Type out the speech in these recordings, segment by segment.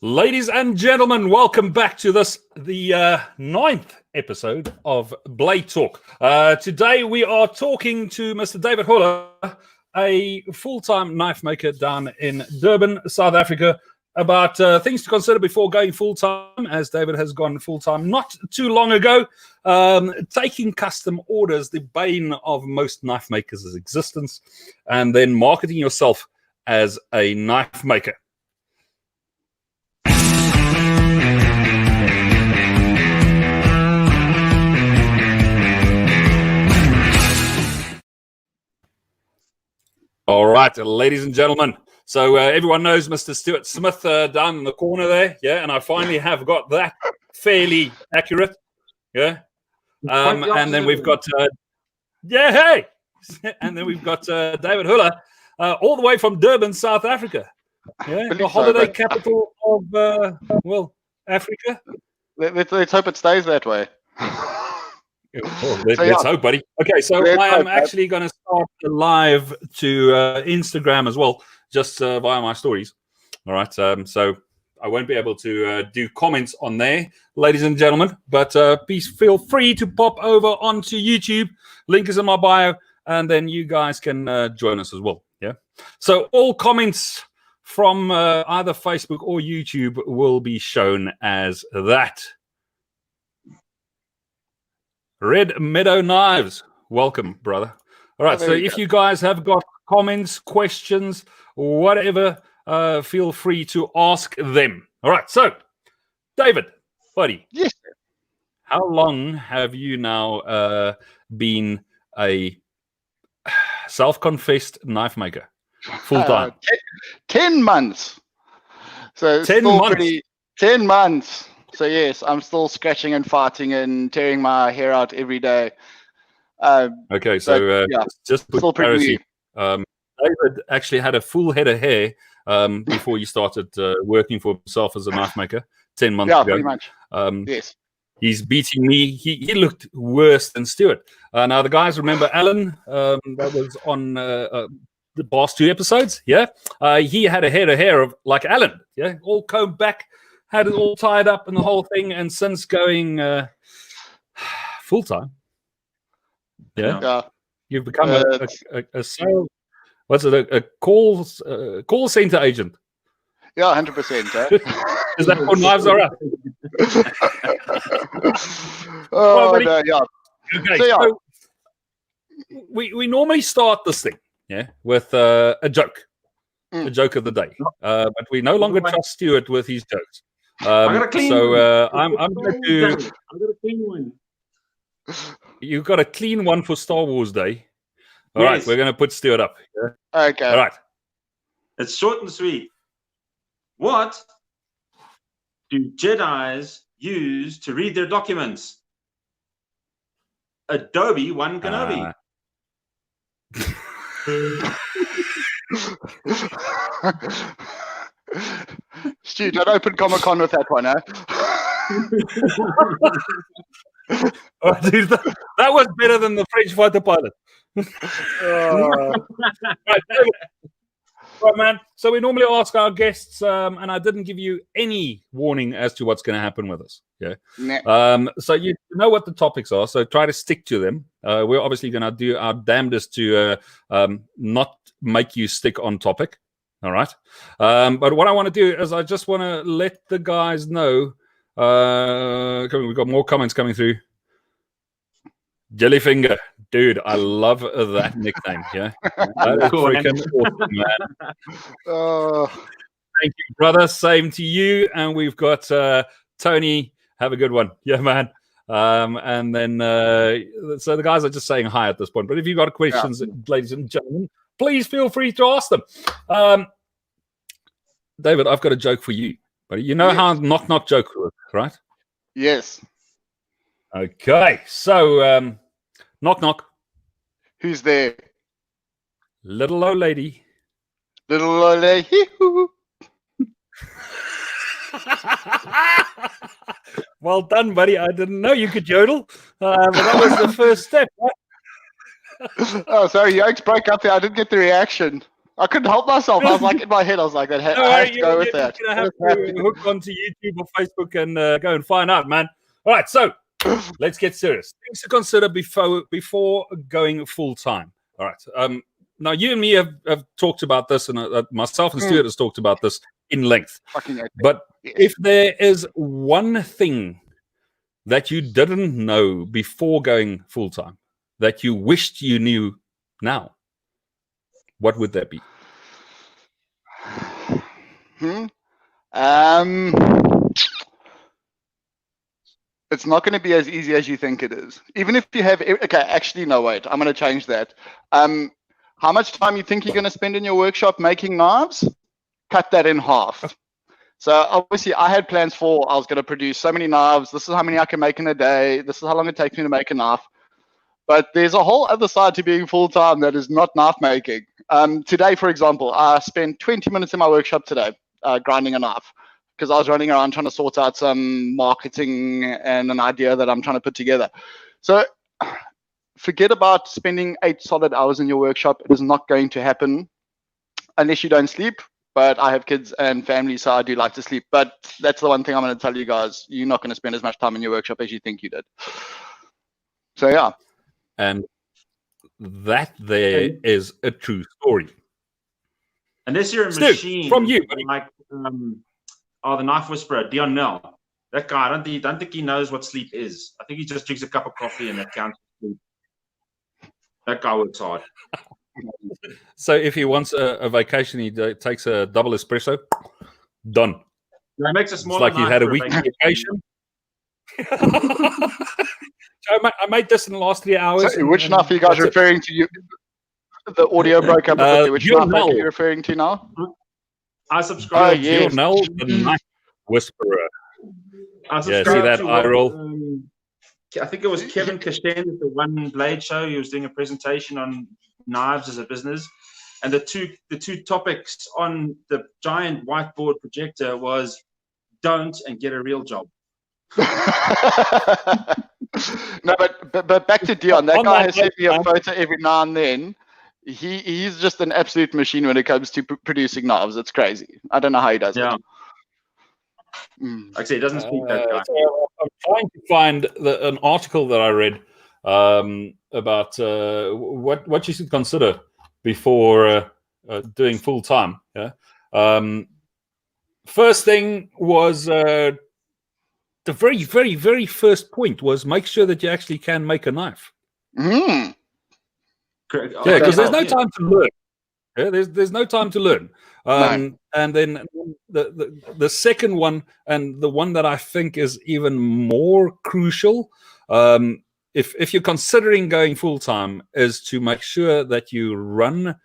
Ladies and gentlemen, welcome back to the ninth episode of Blade Talk. Today we are talking to Mr. David Hoehler, a full-time knife maker down in Durban, South Africa, about things to consider before going full-time, as David has gone full-time not too long ago. Taking custom orders, the bane of most knife makers' existence, and then marketing yourself as a knife maker. All right, ladies and gentlemen. So everyone knows Mr. Stuart Smith down in the corner there, yeah, and I finally have got that fairly accurate, yeah. And then we've got, and then we've got David Hoehler, all the way from Durban, South Africa, yeah, the holiday capital of Africa. Let's hope it stays that way. Let's hope, buddy. Okay, so I am actually going to start live to Instagram as well, just via my stories. All right, so I won't be able to do comments on there, ladies and gentlemen, but please feel free to pop over onto YouTube. Link is in my bio, and then you guys can join us as well. Yeah. So all comments from either Facebook or YouTube will be shown as that. Red Meadow Knives, welcome, brother. All right, so if you guys have got comments, questions, whatever, feel free to ask them. All right, so, David, buddy. Yes. How long have you now been a self-confessed knife maker? Full-time? 10 months. So 10 months? 10 months. So yes, I'm still scratching and farting and tearing my hair out every day. Okay, so just put clarity. David actually had a full head of hair before you started working for himself as a knife maker 10 months ago. Pretty much. Yes. He's beating me. He looked worse than Stuart. Now, the guys remember Alan, that was on the past 2 episodes, yeah? He had a head of hair like Alan, yeah? All combed back. Had it all tied up and the whole thing, and since going full time, you've become a sales. What's it? A call center agent. Yeah, 100%. Is that what knives are up? Yeah. Okay, so we normally start this thing, with a joke, a joke of the day, but we no longer trust Stuart with his jokes. I'm going to clean one. You've got a clean one for Star Wars Day. All right, we're going to put Stuart up. Yeah? Okay. All right. It's short and sweet. What do Jedis use to read their documents? Adobe One Kenobi. Stu, don't open Comic-Con with that one, Oh, dude, that was better than the French fighter pilot. Right, man. So we normally ask our guests, and I didn't give you any warning as to what's going to happen with us. Yeah. Nah. So you know what the topics are. So try to stick to them. We're obviously going to do our damnedest to not make you stick on topic. All right. But what I want to do is I just want to let the guys know. We've got more comments coming through. Jellyfinger. Dude, I love that nickname. Yeah. That is freaking awesome, man. Thank you, brother. Same to you. And we've got Tony. Have a good one. Yeah, man. And then, so the guys are just saying hi at this point. But if you've got questions, ladies and gentlemen, please feel free to ask them. David, I've got a joke for you. But you know how knock-knock jokes work, right? Yes. Okay. So, knock-knock. Who's there? Little old lady. Little old lady. Well done, buddy. I didn't know you could yodel. But that was the first step, right? Oh, sorry. Yikes broke up there. I didn't get the reaction. I couldn't help myself. I was like, in my head, I was like, I have to go with that. You're going to have to hook onto YouTube or Facebook and go and find out, man. All right, so let's get serious. Things to consider before going full time. All right. Now, you and me have talked about this, and myself and Stuart has talked about this in length. But if there is one thing that you didn't know before going full time that you wished you knew now, what would that be? It's not going to be as easy as you think it is. Even if you have, okay, actually, no, wait, I'm going to change that. How much time you think you're going to spend in your workshop making knives? Cut that in half. So obviously I had plans for, I was going to produce so many knives. This is how many I can make in a day. This is how long it takes me to make a knife. But there's a whole other side to being full-time that is not knife making. Today, for example, I spent 20 minutes in my workshop today grinding a knife because I was running around trying to sort out some marketing and an idea that I'm trying to put together. So forget about spending 8 solid hours in your workshop. It is not going to happen unless you don't sleep. But I have kids and family, so I do like to sleep. But that's the one thing I'm going to tell you guys. You're not going to spend as much time in your workshop as you think you did. So, yeah. And that there is a true story. Unless you're a Stu, machine, from you, like the knife whisperer, Dion Nell. That guy, I don't think he knows what sleep is. I think he just drinks a cup of coffee and that counts as sleep. That guy works hard. So if he wants a vacation, he takes a double espresso. Done. It makes a It's smaller like you had a week vacation. So I made this in the last 3 hours. So which knife are you guys referring to? You, the audio broke up a bit. Which knife are you referring to now? I subscribe to yes. The knife whisperer. I see that eye roll? I think it was Kevin Kashan at the One Blade Show. He was doing a presentation on knives as a business, and the two topics on the giant whiteboard projector was don't and get a real job. No, but back to Dion. That guy has sent me a photo every now and then. He's just an absolute machine when it comes to producing knives. It's crazy. I don't know how he does it. Actually, it doesn't speak that guy. So I'm trying to find an article that I read about what you should consider before doing full time. Yeah. First thing was the very, very, very first point was make sure that you actually can make a knife. Mm. Yeah, because there's no time to learn. Yeah, there's no time to learn. No. And then the second one, and the one that I think is even more crucial, if you're considering going full time, is to make sure that you run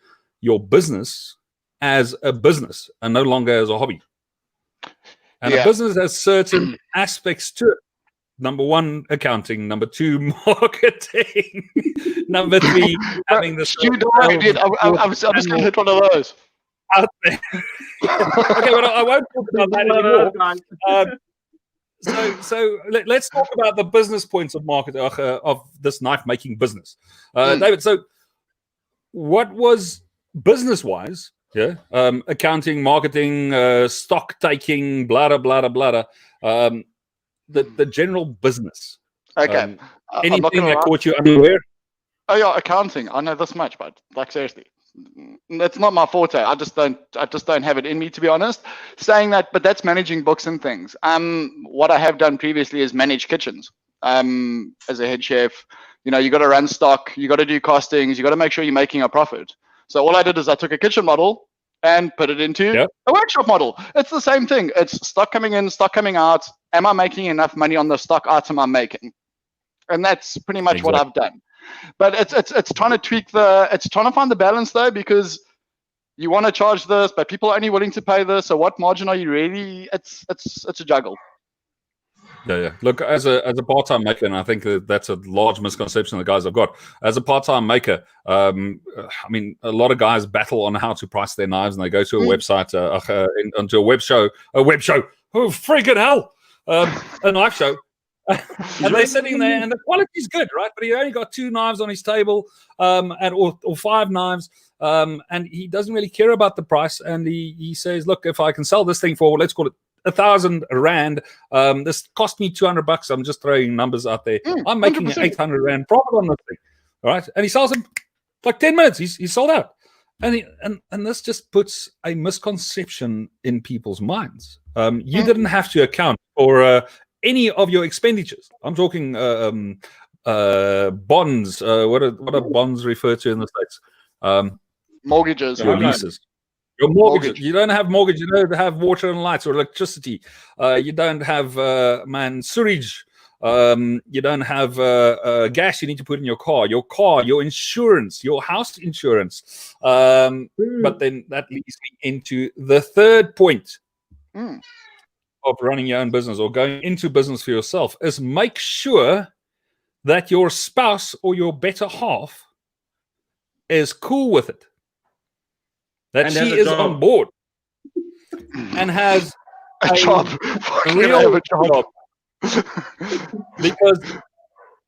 your business as a business and no longer as a hobby. And a business has certain aspects to it. Number 1, accounting. Number 2, marketing. Number 3, having this. I'm just going to hit one of those. Out there. Okay, but I won't talk about that anymore. So let's talk about the business points of market of this knife making business. David, so what was business-wise? Yeah, accounting, marketing, stock taking, blah blah blah blah. The general business. Okay. Anything that caught you unaware? Oh yeah, accounting. I know this much, but like seriously, that's not my forte. I just don't have it in me, to be honest. Saying that, but that's managing books and things. What I have done previously is manage kitchens. As a head chef, you got to run stock, you got to do costings, you got to make sure you're making a profit. So all I did is I took a kitchen model and put it into a workshop model. It's the same thing. It's stock coming in, stock coming out. Am I making enough money on the stock item I'm making? And that's pretty much what I've done. But it's trying to tweak it's trying to find the balance though, because you want to charge this, but people are only willing to pay this. So what margin are you really? It's a juggle. Yeah. Look, as a part-time maker, and I think that's a large misconception the guys have got. As a part-time maker, I mean, a lot of guys battle on how to price their knives, and they go to a website, onto a web show. Oh, freaking hell! A knife show. And they're sitting there, and the quality's good, right? But he only got 2 knives on his table, or 5 knives, and he doesn't really care about the price. And he says, look, if I can sell this thing for, let's call it 1,000 rand, this cost me $200. I'm just throwing numbers out there. I'm making 100%. 800 rand profit on this thing. All right. And he sells them like 10 minutes. He's sold out. And this just puts a misconception in people's minds. You didn't have to account for any of your expenditures. I'm talking bonds. What are bonds referred to in the States? Mortgages. Your leases. Your mortgage. You don't have mortgage. You don't have water and lights or electricity. You don't have sewage. You don't have gas you need to put in your car, your insurance, your house insurance. But then that leads me into the third point of running your own business or going into business for yourself is make sure that your spouse or your better half is cool with it. That she is on board and has a job. Real job. Because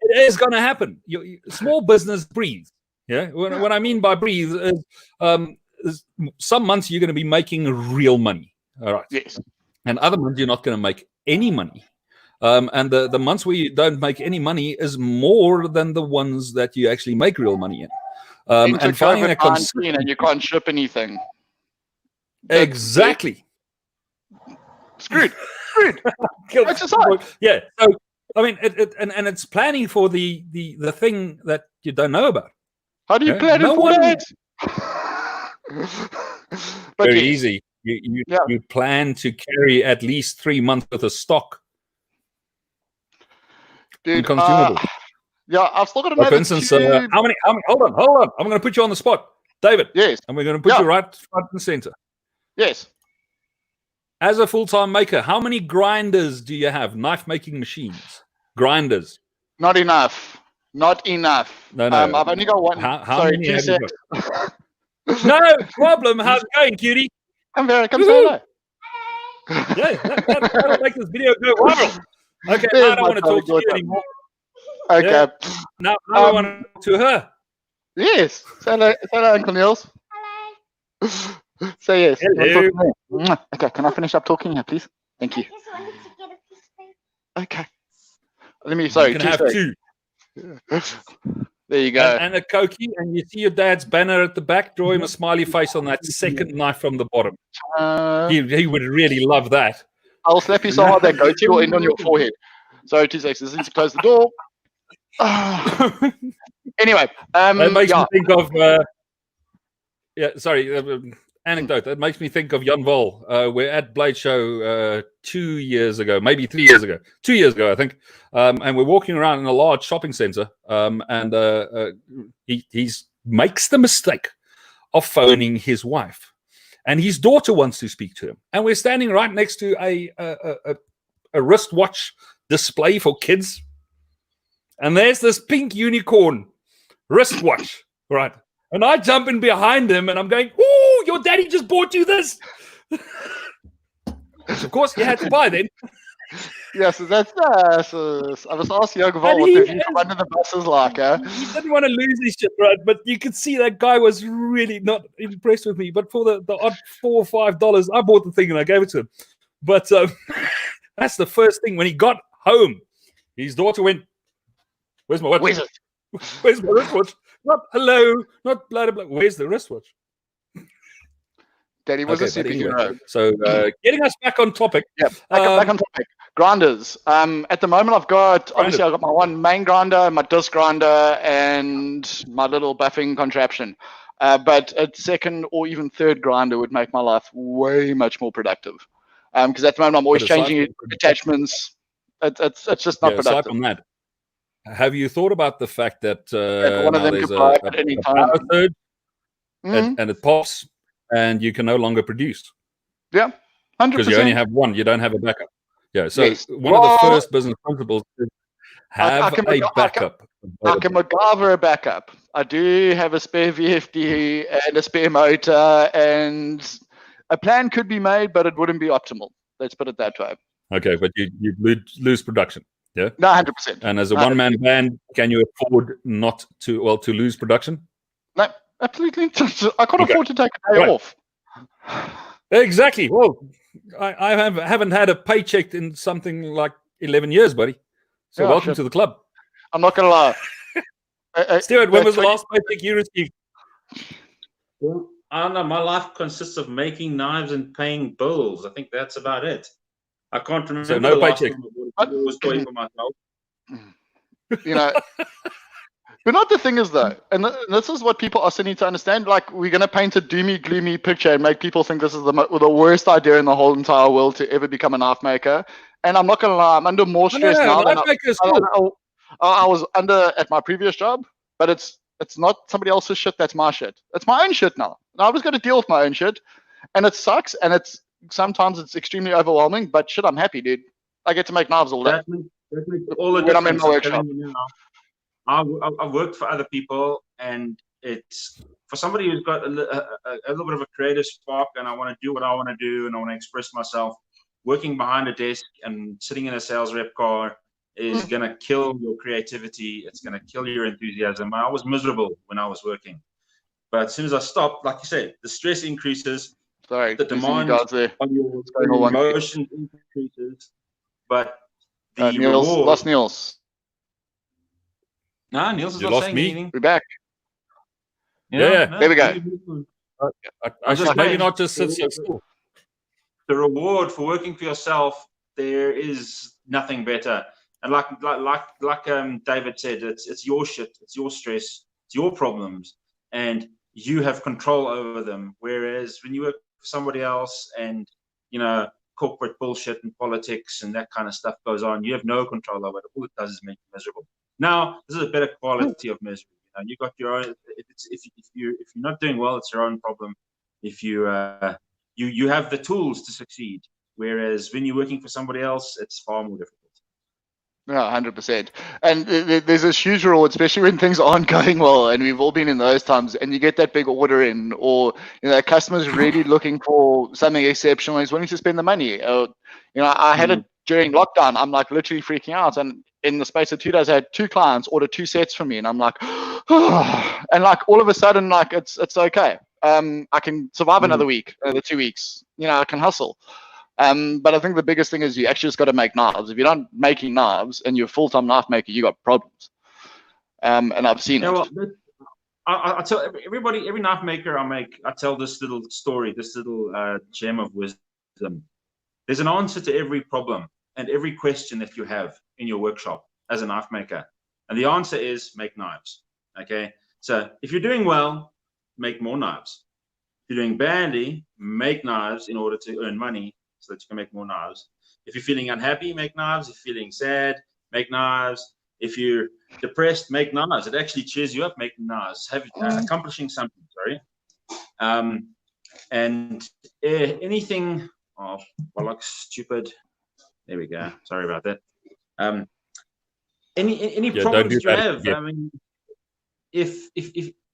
it is going to happen. Small business breathes. Yeah. What I mean by breathe is some months you're going to be making real money. All right. Yes. And other months you're not going to make any money. And the months where you don't make any money is more than the ones that you actually make real money in. And finding that and you can't ship anything. Exactly. Screwed. Yeah. So I mean, and it's planning for the thing that you don't know about. How do you plan it for that? Very easy. You plan to carry at least 3 months worth of stock. Dude, I've still got another. For instance, how many? Hold on. I'm going to put you on the spot, David. Yes. And we're going to put you right front and center. Yes. As a full-time maker, how many grinders do you have? Knife-making machines, grinders. Not enough. No. I've only got one. How many have you got? No problem. How's it going, cutie? I'm very content. Yeah, that'll make this video go viral. Okay, now I don't want to talk to you anymore. Okay. Yeah. Now I want to talk to her. Yes. Say hello, Uncle Niels. Hello. Say yes. Hello. Okay, can I finish up talking here, please? Thank you. Okay. You can have two. There you go. And a Cokie, and you see your dad's banner at the back. Draw him a smiley face on that second knife from the bottom. He would really love that. I'll slap you so hard that goatee will end on your forehead. Sorry, 2 seconds. I need to close the door. Anyway, that makes me think of anecdote. That makes me think of Jan Vol. We're at Blade Show 2 years ago, maybe 3 years ago. 2 years ago, I think. And we're walking around in a large shopping center. And he makes the mistake of phoning his wife, and his daughter wants to speak to him. And we're standing right next to a wristwatch display for kids. And there's this pink unicorn wristwatch, right? And I jump in behind him, and I'm going, "Ooh, your daddy just bought you this!" Which, of course, you had to buy then. Yes, that's I was asking Young Vol what the view from under the bus is like. He didn't want to lose his shit, right? But you could see that guy was really not impressed with me. But for the odd $4 or $5, I bought the thing and I gave it to him. But that's the first thing. When he got home, his daughter went, "Where's my watch? Where's my wristwatch? Not hello, not blah, blah, blah. Where's the wristwatch?" Daddy was a superhero. So getting us back on topic. Yeah, back on topic. Grinders. At the moment, I've got my one main grinder, my disc grinder, and my little buffing contraption. But a second or even third grinder would make my life way much more productive. Because at the moment, I'm always changing attachments. It's just not productive. Aside from that, have you thought about the fact that one of them could buy at any time, power surge, and it pops, and you can no longer produce? Yeah, 100%. Because you only have one, you don't have a backup. Yeah, so one of the first business principles is have a backup. I can MacGyver a backup. I do have a spare VFD and a spare motor, and a plan could be made, but it wouldn't be optimal. Let's put it that way. Okay, but you lose production. Yeah. No, 100%. And as a one-man band, can you afford not to lose production? No, Absolutely. I can't Okay. afford to take a day Right. off. Exactly. Well, I haven't had a paycheck in something like 11 years, buddy. So Yeah, welcome shit. to the club. I'm not gonna lie. Stuart, when that was the 20 last paycheck you received? Well, I don't know. My life consists of making knives and paying bills. I think that's about it. I can't remember no the last paycheck. time I bought a was toy for myself. You know, but not the thing is though, and this is what people also need to understand. Like, we're gonna paint a doomy, gloomy picture and make people think this is the worst idea in the whole entire world to ever become a knife maker. And I'm not gonna lie, I'm under more stress now than Knife maker is cool. I was under at my previous job. But it's not somebody else's shit. That's my shit. It's my own shit now. And I've just got to deal with my own shit, and it sucks. And sometimes it's extremely overwhelming. But shit, I'm happy, dude. I get to make knives all day. That makes all the When I'm in difference. my I'm workshop. telling you now. I've worked for other people, and it's for somebody who's got a little bit of a creative spark, and I want to do what I want to do, and I want to express myself. Working behind a desk and sitting in a sales rep car is going to kill your creativity. It's going to kill your enthusiasm. I was miserable when I was working. But as soon as I stopped, like you said, the stress increases. Sorry, the demand on your emotions increases. But the Niels, reward... lost Niels. No, Niels is You not lost saying me? anything. We're back. Yeah. No, There we go. I just should maybe saying, not just sit so still. The reward for working for yourself, there is nothing better. And like David said, it's your shit, it's your stress, it's your problems, and you have control over them. Whereas when you work for somebody else, and corporate bullshit and politics and that kind of stuff goes on, you have no control over it. All it does is make you miserable. Now, this is a better quality of misery. You got your own. If you're not doing well, it's your own problem. If you have the tools to succeed. Whereas when you're working for somebody else, it's far more difficult. No, 100%. And there's this huge reward, especially when things aren't going well, and we've all been in those times, and you get that big order in, or a customer's really looking for something exceptional, he's willing to spend the money. I had it during lockdown. I'm like literally freaking out, and in the space of 2 days, I had 2 clients order 2 sets from me, and I'm like, and like all of a sudden, like it's okay. I can survive another week, the 2 weeks. I can hustle. But I think the biggest thing is you actually just got to make knives. If you're not making knives and you're a full-time knife maker, you got problems. And I've seen it. Well, I tell everybody, every knife maker I tell this little story, this little gem of wisdom. There's an answer to every problem and every question that you have in your workshop as a knife maker. And the answer is make knives. Okay. So if you're doing well, make more knives. If you're doing badly, make knives in order to earn money, so that you can make more knives. If you're feeling unhappy, make knives. If you're feeling sad, make knives. If you're depressed, make knives. It actually cheers you up making knives, accomplishing something, sorry. And anything, bollocks, stupid. There we go. Sorry about that. Any problems that you have, I mean, if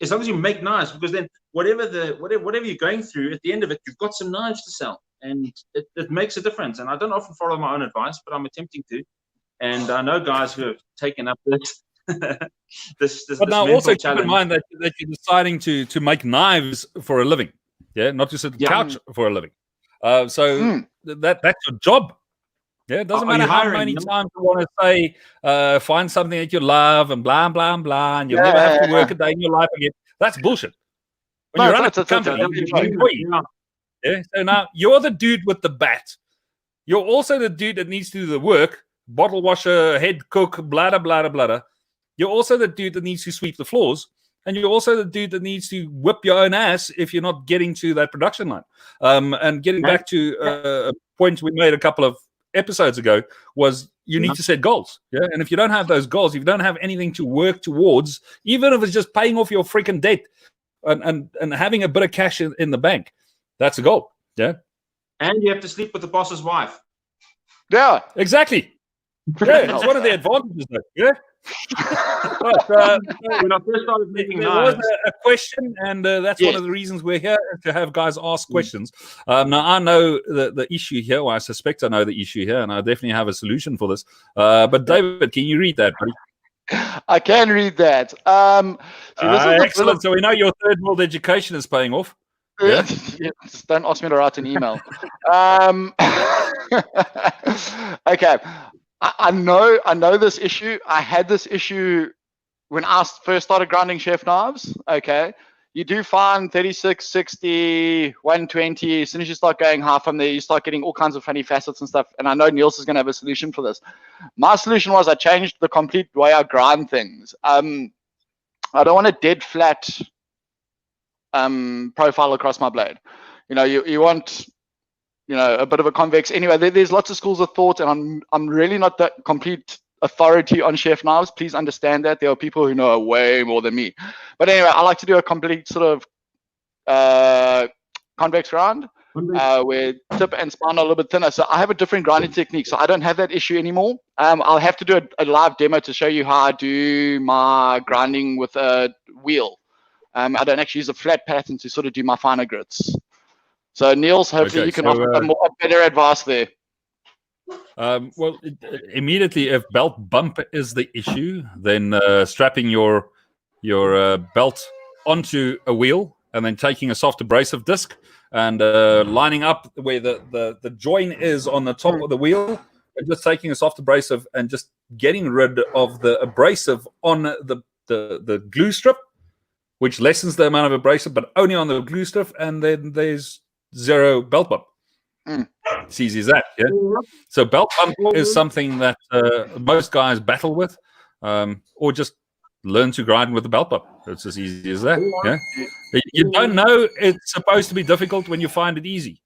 as long as you make knives, because then whatever you're going through, at the end of it, you've got some knives to sell. And it makes a difference. And I don't often follow my own advice, but I'm attempting to. And I know guys who have taken up this But now also keep in mind that you're deciding to make knives for a living. Yeah, not just sit on the couch for a living. That's your job. Yeah, it doesn't matter how many times you want to say, find something that you love and blah, blah, blah, and you'll never have to work a day in your life again. That's bullshit. When you run a company, yeah, so now you're the dude with the bat. You're also the dude that needs to do the work, bottle washer, head cook, blah, blah, blah, blah. You're also the dude that needs to sweep the floors. And you're also the dude that needs to whip your own ass if you're not getting to that production line. And getting back to a point we made a couple of episodes ago was you need to set goals. Yeah. And if you don't have those goals, if you don't have anything to work towards, even if it's just paying off your freaking debt and having a bit of cash in the bank, that's a goal. Yeah. And you have to sleep with the boss's wife. Yeah. Exactly. Yeah. It's one of the advantages, though. Yeah. But, when I first started making there knives, was a question, and that's one of the reasons we're here, to have guys ask questions. Now, I know the issue here, or I suspect I know the issue here, and I definitely have a solution for this. But David, can you read that, buddy? I can read that. See, this is the Excellent. So we know your third world education is paying off. Yeah. Yeah, just don't ask me to write an email. Okay, I know this issue. I had this issue when I first started grinding chef knives. Okay, you do find 36, 60, 120. As soon as you start going high from there, you start getting all kinds of funny facets and stuff. And I know Niels is going to have a solution for this. My solution was I changed the complete way I grind things. I don't want a dead flat profile across my blade. You want a bit of a convex. Anyway, there's lots of schools of thought, and I'm really not the complete authority on chef knives. Please understand that there are people who know way more than me. But anyway, I like to do a complete sort of convex grind where tip and spine are a little bit thinner. So I have a different grinding technique, so I don't have that issue anymore. I'll have to do a live demo to show you how I do my grinding with a wheel. I don't actually use a flat pattern to sort of do my finer grits. So Niels, hopefully you can offer a better advice there. Well, immediately, if belt bump is the issue, then strapping your belt onto a wheel and then taking a soft abrasive disc and lining up where the join is on the top of the wheel, and just taking a soft abrasive and just getting rid of the abrasive on the glue strip, which lessens the amount of abrasive, but only on the glue strip, and then there's zero belt bump. It's easy as that, yeah? So belt bump is something that most guys battle with, or just learn to grind with the belt bump. It's as easy as that, yeah? You don't know it's supposed to be difficult when you find it easy.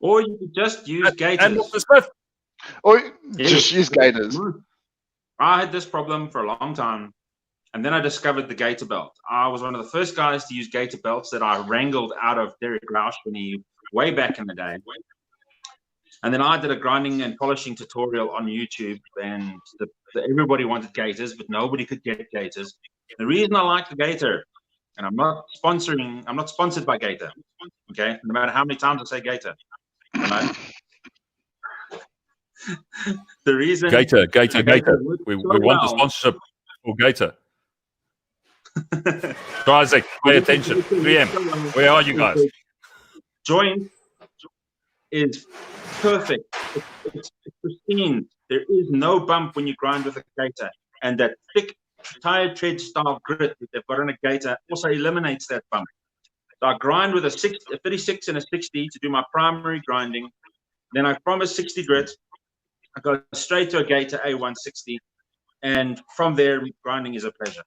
Or you could just use gaiters. And Mr. Smith. Or just use gaiters. I had this problem for a long time. And then I discovered the gaiter belt. I was one of the first guys to use gaiter belts that I wrangled out of Derek Rausch way back in the day. And then I did a grinding and polishing tutorial on YouTube, and everybody wanted gaiters, but nobody could get gaiters. The reason I like the gaiter, and I'm not sponsored by gaiter, okay? No matter how many times I say gaiter. The reason Gaiter. We want the sponsorship for gaiter. So Isaac, pay attention. 3M, where are you guys? Joint is perfect. It's pristine. There is no bump when you grind with a gaiter, and that thick tire tread style grit that they've got on a gaiter also eliminates that bump. So I grind with a 36 and a 60 to do my primary grinding. Then I from a 60 grit, I go straight to a gaiter A160, and from there grinding is a pleasure.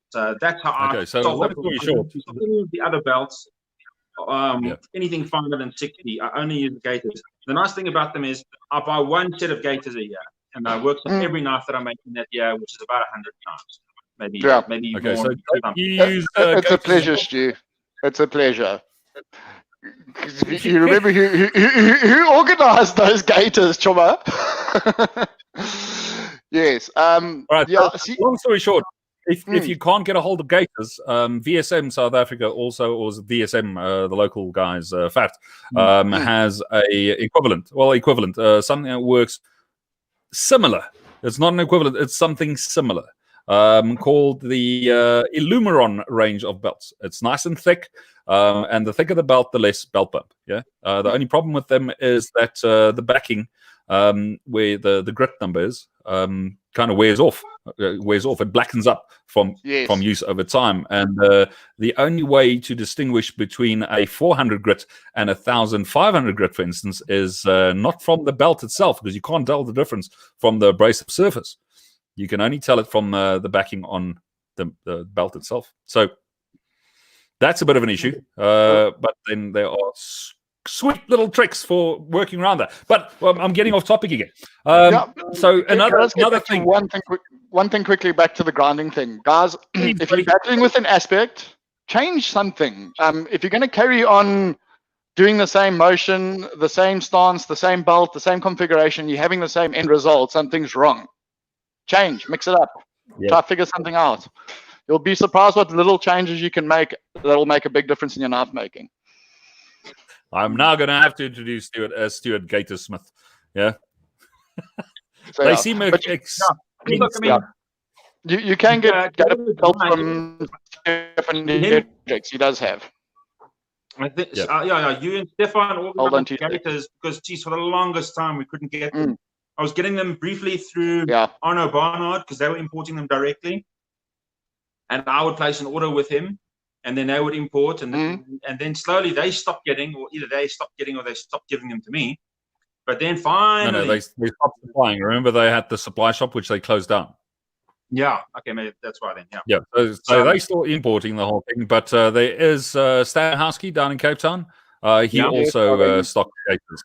So that's how I solve that problem. Any of the other belts, anything finer than 60, I only use gaiters. The nice thing about them is I buy one set of gaiters a year, and I work on every knife that I make in that year, which is about 100 knives, maybe okay, more. So you use, it's a pleasure, Stu. It's a pleasure. You remember who organized those gaiters, Choma? Yes. All right. Yeah. Long story short, if you can't get a hold of gaiters, VSM South Africa also, or VSM, the local guys, FAT, has a equivalent, something that works similar. It's not an equivalent, it's something similar, called the Illumiron range of belts. It's nice and thick, and the thicker the belt, the less belt bump. Yeah. The only problem with them is that the backing, where the grit number is, kind of wears off. It blackens up from use over time. And the only way to distinguish between a 400 grit and a 1500 grit, for instance, is not from the belt itself, because you can't tell the difference from the abrasive surface. You can only tell it from the backing on the belt itself. So that's a bit of an issue. But then there are sweet little tricks for working around that. But I'm getting off topic again. So another thing. One thing quickly, back to the grinding thing, guys. If you're battling with an aspect, change something. If you're going to carry on doing the same motion, the same stance, the same belt, the same configuration, you're having the same end result, something's wrong. Change, mix it up, try to figure something out. You'll be surprised what little changes you can make that'll make a big difference in your knife making. I'm now going to have to introduce Stuart Gator Smith. Yeah. So, they seem You can Yeah, get a David help Hoehler, from Stefan him- Hendricks. He does have. I think, Yep. yeah. You and Stefan Hold on organized 2 seconds. gators because, geez, for the longest time we couldn't get them. I was getting them briefly through Yeah. Arno Barnard because they were importing them directly, and I would place an order with him, and then they would import, and then slowly they stopped getting, or either they stopped getting, or they stopped giving them to me. But then finally, No, they stopped supplying. Remember, they had the supply shop, which they closed down. yeah, okay, maybe that's why then, yeah. Yeah, so they're still importing the whole thing, but there is Stan Husky down in Cape Town. He also stocks gators.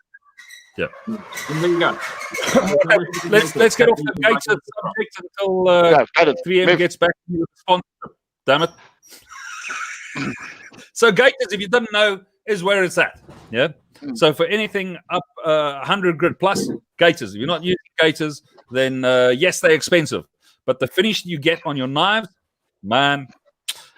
Yeah. And there you go. let's get off the gator subject until 3M gets back to the sponsorship. Damn it. So gators, if you didn't know, is where it's at. Yeah. So for anything up 100 grit plus, gators. If you're not using gators, then yes, they're expensive. But the finish you get on your knives, man,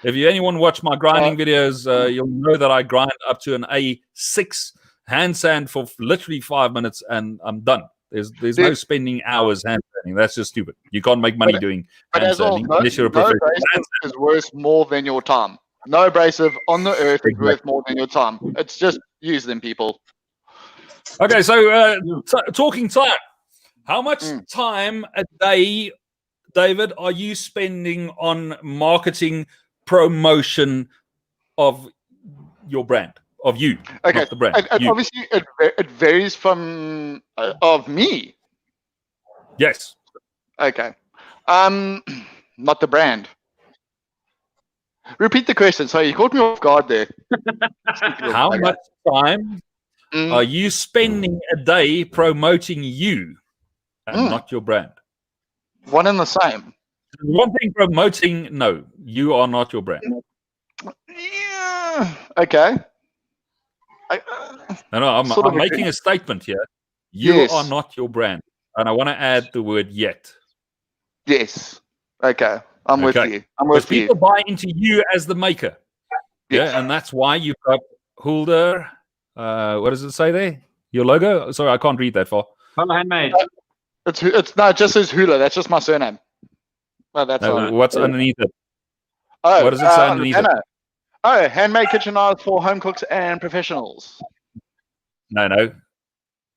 if anyone watch my grinding videos, you'll know that I grind up to an A6 hand sand for literally 5 minutes and I'm done. There's no spending hours hand sanding. That's just stupid. You can't make money doing hand sanding unless you're a professional. No abrasive is worth more than your time. No abrasive on the earth is worth more than your time. It's just use them, people. Okay, so talking time. How much time a day, David, are you spending on marketing, promotion of your brand, of you, not the brand? Obviously, it varies from of me. Yes. Okay. Not the brand. Repeat the question. Sorry, you caught me off guard there. How much time are you spending a day promoting you and not your brand? One and the same. One thing promoting, no, you are not your brand. Yeah. Okay. No, I'm making a statement here. You are not your brand. And I want to add the word yet. Yes. Okay. I'm with you. I'm with you. People buy into you as the maker. Yes. Yeah, and that's why you've got Hoehler. What does it say there? Your logo? Sorry, I can't read that far. Handmade. It's no, it just says Hoehler. That's just my surname. Well, that's what's underneath it? Oh, what does it say underneath it? Oh, handmade kitchen knives for home cooks and professionals. No.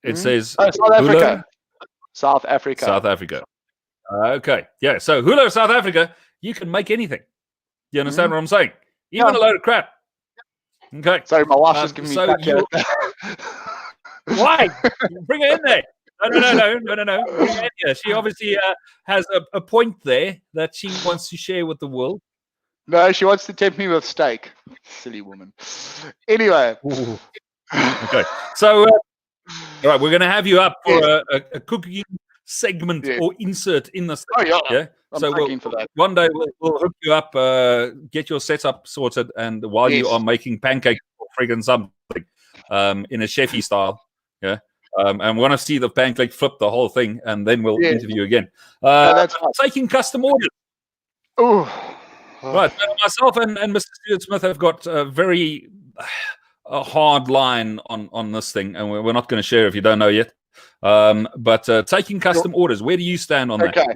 It says South Africa. South Africa. Okay. Yeah. So Hoehler, South Africa, you can make anything. You understand what I'm saying? Even a load of crap. Okay. Sorry, my wife's just giving me Why? Bring her in there. No. Bring her in here. She obviously has a point there that she wants to share with the world. No, she wants to tempt me with steak. Silly woman. Anyway. Okay. So, all right, we're going to have you up for a cooking segment or insert in the segment. Oh, yeah. So one day we'll hook you up, get your setup sorted, and while you are making pancakes or friggin' something in a chefy style, and want to see the pancake flip the whole thing, and then we'll interview again. That's taking custom orders. Right, myself and Mr. Stuart Smith have got a very hard line on this thing, and we're not going to share if you don't know yet. But taking custom orders, where do you stand on that?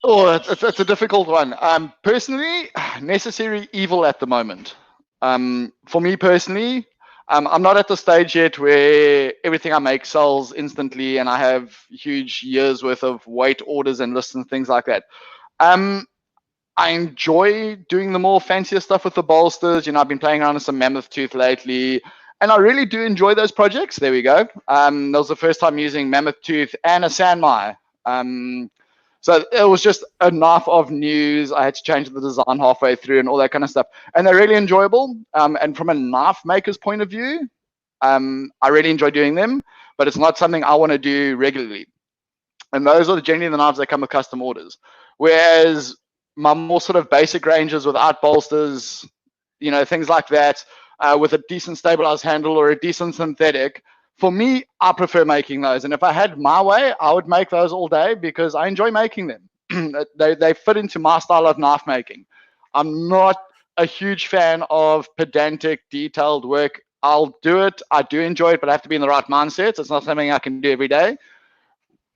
Oh, it's a difficult one. Personally, necessary evil at the moment. For me personally, I'm not at the stage yet where everything I make sells instantly and I have huge years worth of wait orders and lists and things like that. I enjoy doing the more fancier stuff with the bolsters. I've been playing around with some mammoth tooth lately, and I really do enjoy those projects. There we go. That was the first time using mammoth tooth and a sandmai. So it was just a knife of news. I had to change the design halfway through and all that kind of stuff. And they're really enjoyable. And from a knife maker's point of view, I really enjoy doing them, but it's not something I want to do regularly. And those are generally the knives that come with custom orders. Whereas my more sort of basic ranges without bolsters, things like that, with a decent stabilized handle or a decent synthetic, for me, I prefer making those. And if I had my way, I would make those all day because I enjoy making them. They fit into my style of knife making. I'm not a huge fan of pedantic, detailed work. I'll do it. I do enjoy it, but I have to be in the right mindset. It's not something I can do every day.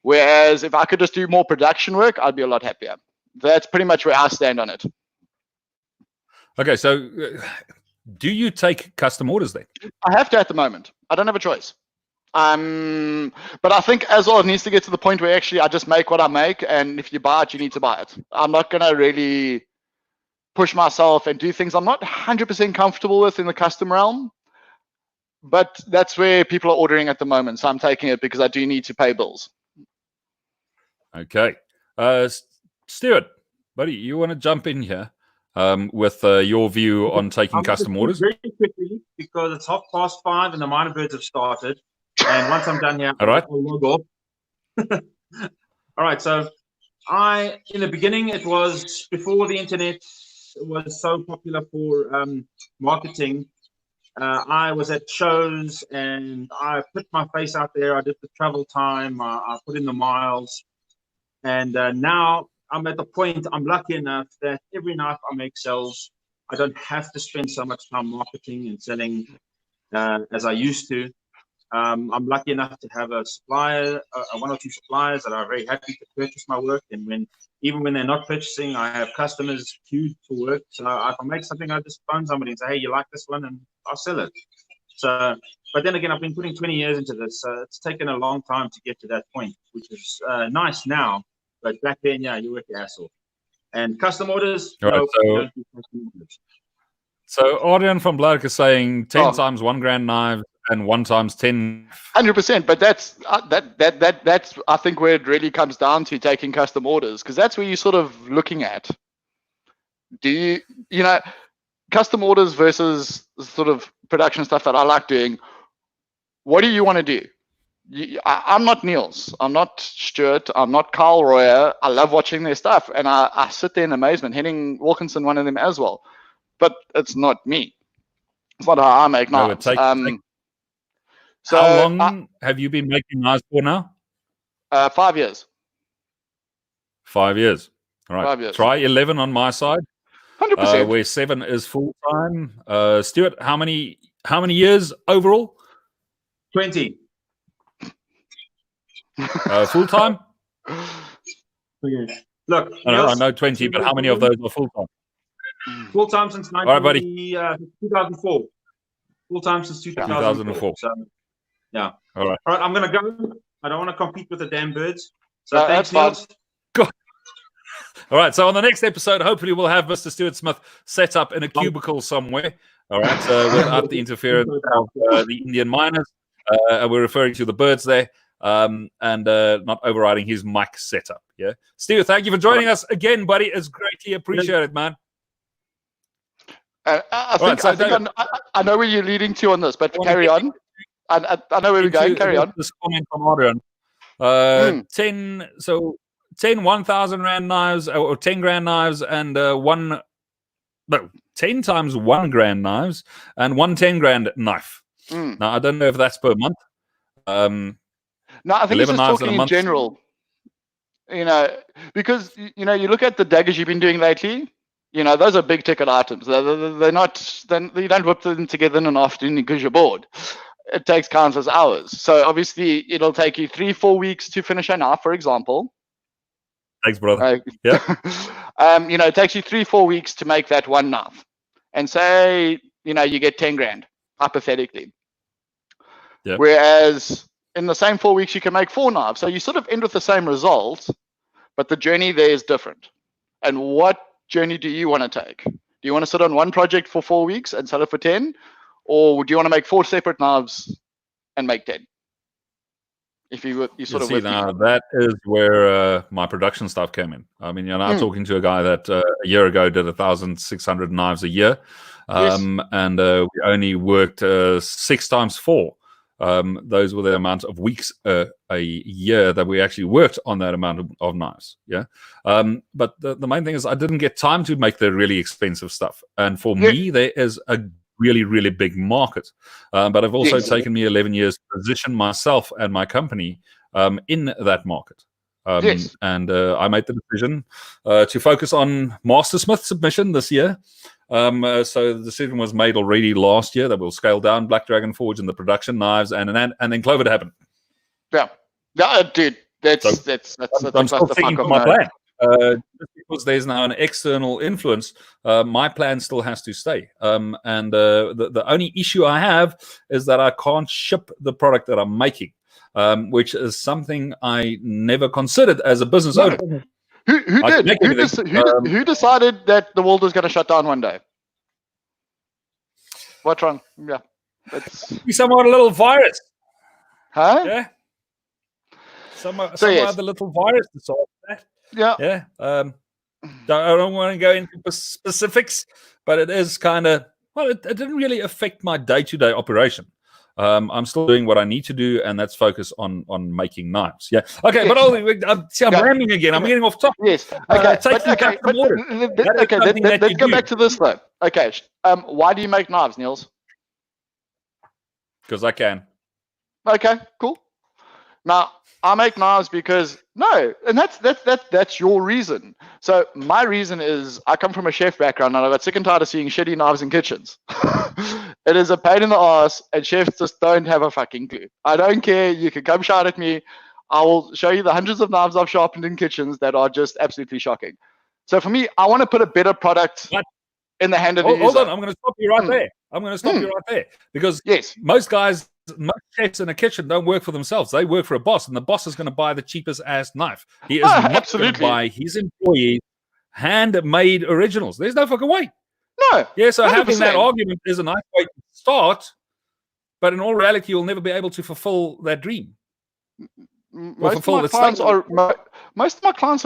Whereas if I could just do more production work, I'd be a lot happier. that's pretty much where I stand on it. Okay, so do you take custom orders then? I have to at the moment. I don't have a choice. But I think as well, it needs to get to the point where actually I just make what I make, and if you buy it, you need to buy it. I'm not going to really push myself and do things I'm not 100% comfortable with in the custom realm. But that's where people are ordering at the moment. So I'm taking it because I do need to pay bills. Okay. Stuart, buddy, you want to jump in here with your view on taking custom orders? Very quickly, because it's 5:30 and the minor birds have started. And once I'm done here, All right. I'll log off. All right. So in the beginning, it was before the internet was so popular for marketing. I was at shows and I put my face out there. I did the travel time. I put in the miles. And now I'm at the point, I'm lucky enough that every knife I make sells. I don't have to spend so much time marketing and selling as I used to. I'm lucky enough to have a supplier, one or two suppliers that are very happy to purchase my work. And even when they're not purchasing, I have customers queued for work. So if I make something, I just phone somebody and say, hey, you like this one? And I'll sell it. So, but then again, I've been putting 20 years into this. So it's taken a long time to get to that point, which is nice now. But back then, yeah, you work your ass off. And custom orders, Right, no, we don't do custom orders. So Adrian from Bloke is saying 10 times 1 grand knives and 1 times 10. 100%, but that's I think where it really comes down to taking custom orders, because that's where you're sort of looking at. Do you know custom orders versus sort of production stuff that I like doing? What do you want to do? I'm not Niels. I'm not Stuart. I'm not Carl Royer. I love watching their stuff, and I sit there in amazement. Henning Wilkinson, one of them as well, but it's not me. It's not how I make knives. So how long have you been making knives for now? 5 years. 5 years. All right. 5 years. Try 11 on my side. 100%. Where 7 is full time. Stuart, how many years overall? 20. Full time? Okay. Look, I know 20, but how many of those are full time? Full time since 2004. Full time since 2004. So, yeah. All right. I'm going to go. I don't want to compete with the damn birds. So thanks, that's Niels. All right. So on the next episode, hopefully we'll have Mr. Stuart Smith set up in a cubicle somewhere. All right. So without the interference of the Indian miners. We're referring to the birds there. And not overriding his mic setup. Yeah. Stuart, thank you for joining us again, buddy. It's greatly appreciated, man. I know where you're leading to on this, but carry on. I know where we're going. Carry on. This comment from Adrian. 10 1,000 rand knives or 10 grand knives and 10 times 1 grand knives and 1 10 grand knife. Now I don't know if that's per month. No, I think it's just talking in general. You know, because you look at the daggers you've been doing lately. Those are big ticket items. They're not. Then you don't whip them together in an afternoon because you're bored. It takes countless hours. So obviously, it'll take you 3-4 weeks to finish a knife, for example. Thanks, brother. Yeah. It takes you 3-4 weeks to make that one knife, and say you get 10 grand hypothetically. Yeah. Whereas in the same 4 weeks, you can make 4 knives. So you sort of end with the same result, but the journey there is different. And what journey do you want to take? Do you want to sit on one project for 4 weeks and sell it for 10? Or do you want to make 4 separate knives and make 10? If you sort of now that is where my production stuff came in. I mean, I'm talking to a guy that a year ago did 1,600 knives a year. And we only worked 6 times 4. Those were the amount of weeks a year that we actually worked on that amount of knives. Yeah. But the main thing is I didn't get time to make the really expensive stuff. And for me, there is a really, really big market. But I've also taken me 11 years to position myself and my company in that market. And I made the decision to focus on Master Smith submission this year. So the decision was made already last year that we'll scale down Black Dragon Forge and the production knives, and then COVID happened. Yeah, dude, that's I'm still sticking to my plan. just because there's now an external influence, my plan still has to stay. And the only issue I have is that I can't ship the product that I'm making, which is something I never considered as a business owner. Who did? Who decided that the world was going to shut down one day? What's wrong? Yeah. Somewhat a little virus. Huh? Yeah. Somewhat yes. the little virus decided that. Yeah. Yeah. I don't want to go into specifics, but it is kind of, well, it didn't really affect my day-to-day operation. I'm still doing what I need to do, and that's focus on making knives. Yeah. Okay, yes. But I'm rambling again. I'm getting off topic. Yes. Okay. Let's go back to this though. Okay. Why do you make knives, Niels? Because I can. Okay. Cool. Now I make knives because and that's your reason. So my reason is I come from a chef background, and I got sick and tired of seeing shitty knives in kitchens. It is a pain in the ass, and chefs just don't have a fucking clue. I don't care. You can come shout at me. I will show you the hundreds of knives I've sharpened in kitchens that are just absolutely shocking. So for me, I want to put a better product in the hand of the user. Hold on, I'm going to stop you right there. Because most chefs in a kitchen don't work for themselves. They work for a boss, and the boss is going to buy the cheapest ass knife. He is not going to buy his employees handmade originals. There's no fucking way. No. Yeah, so 100%. Having that argument is a nice way to start, but in all reality, you'll never be able to fulfill that dream. Most of my clients are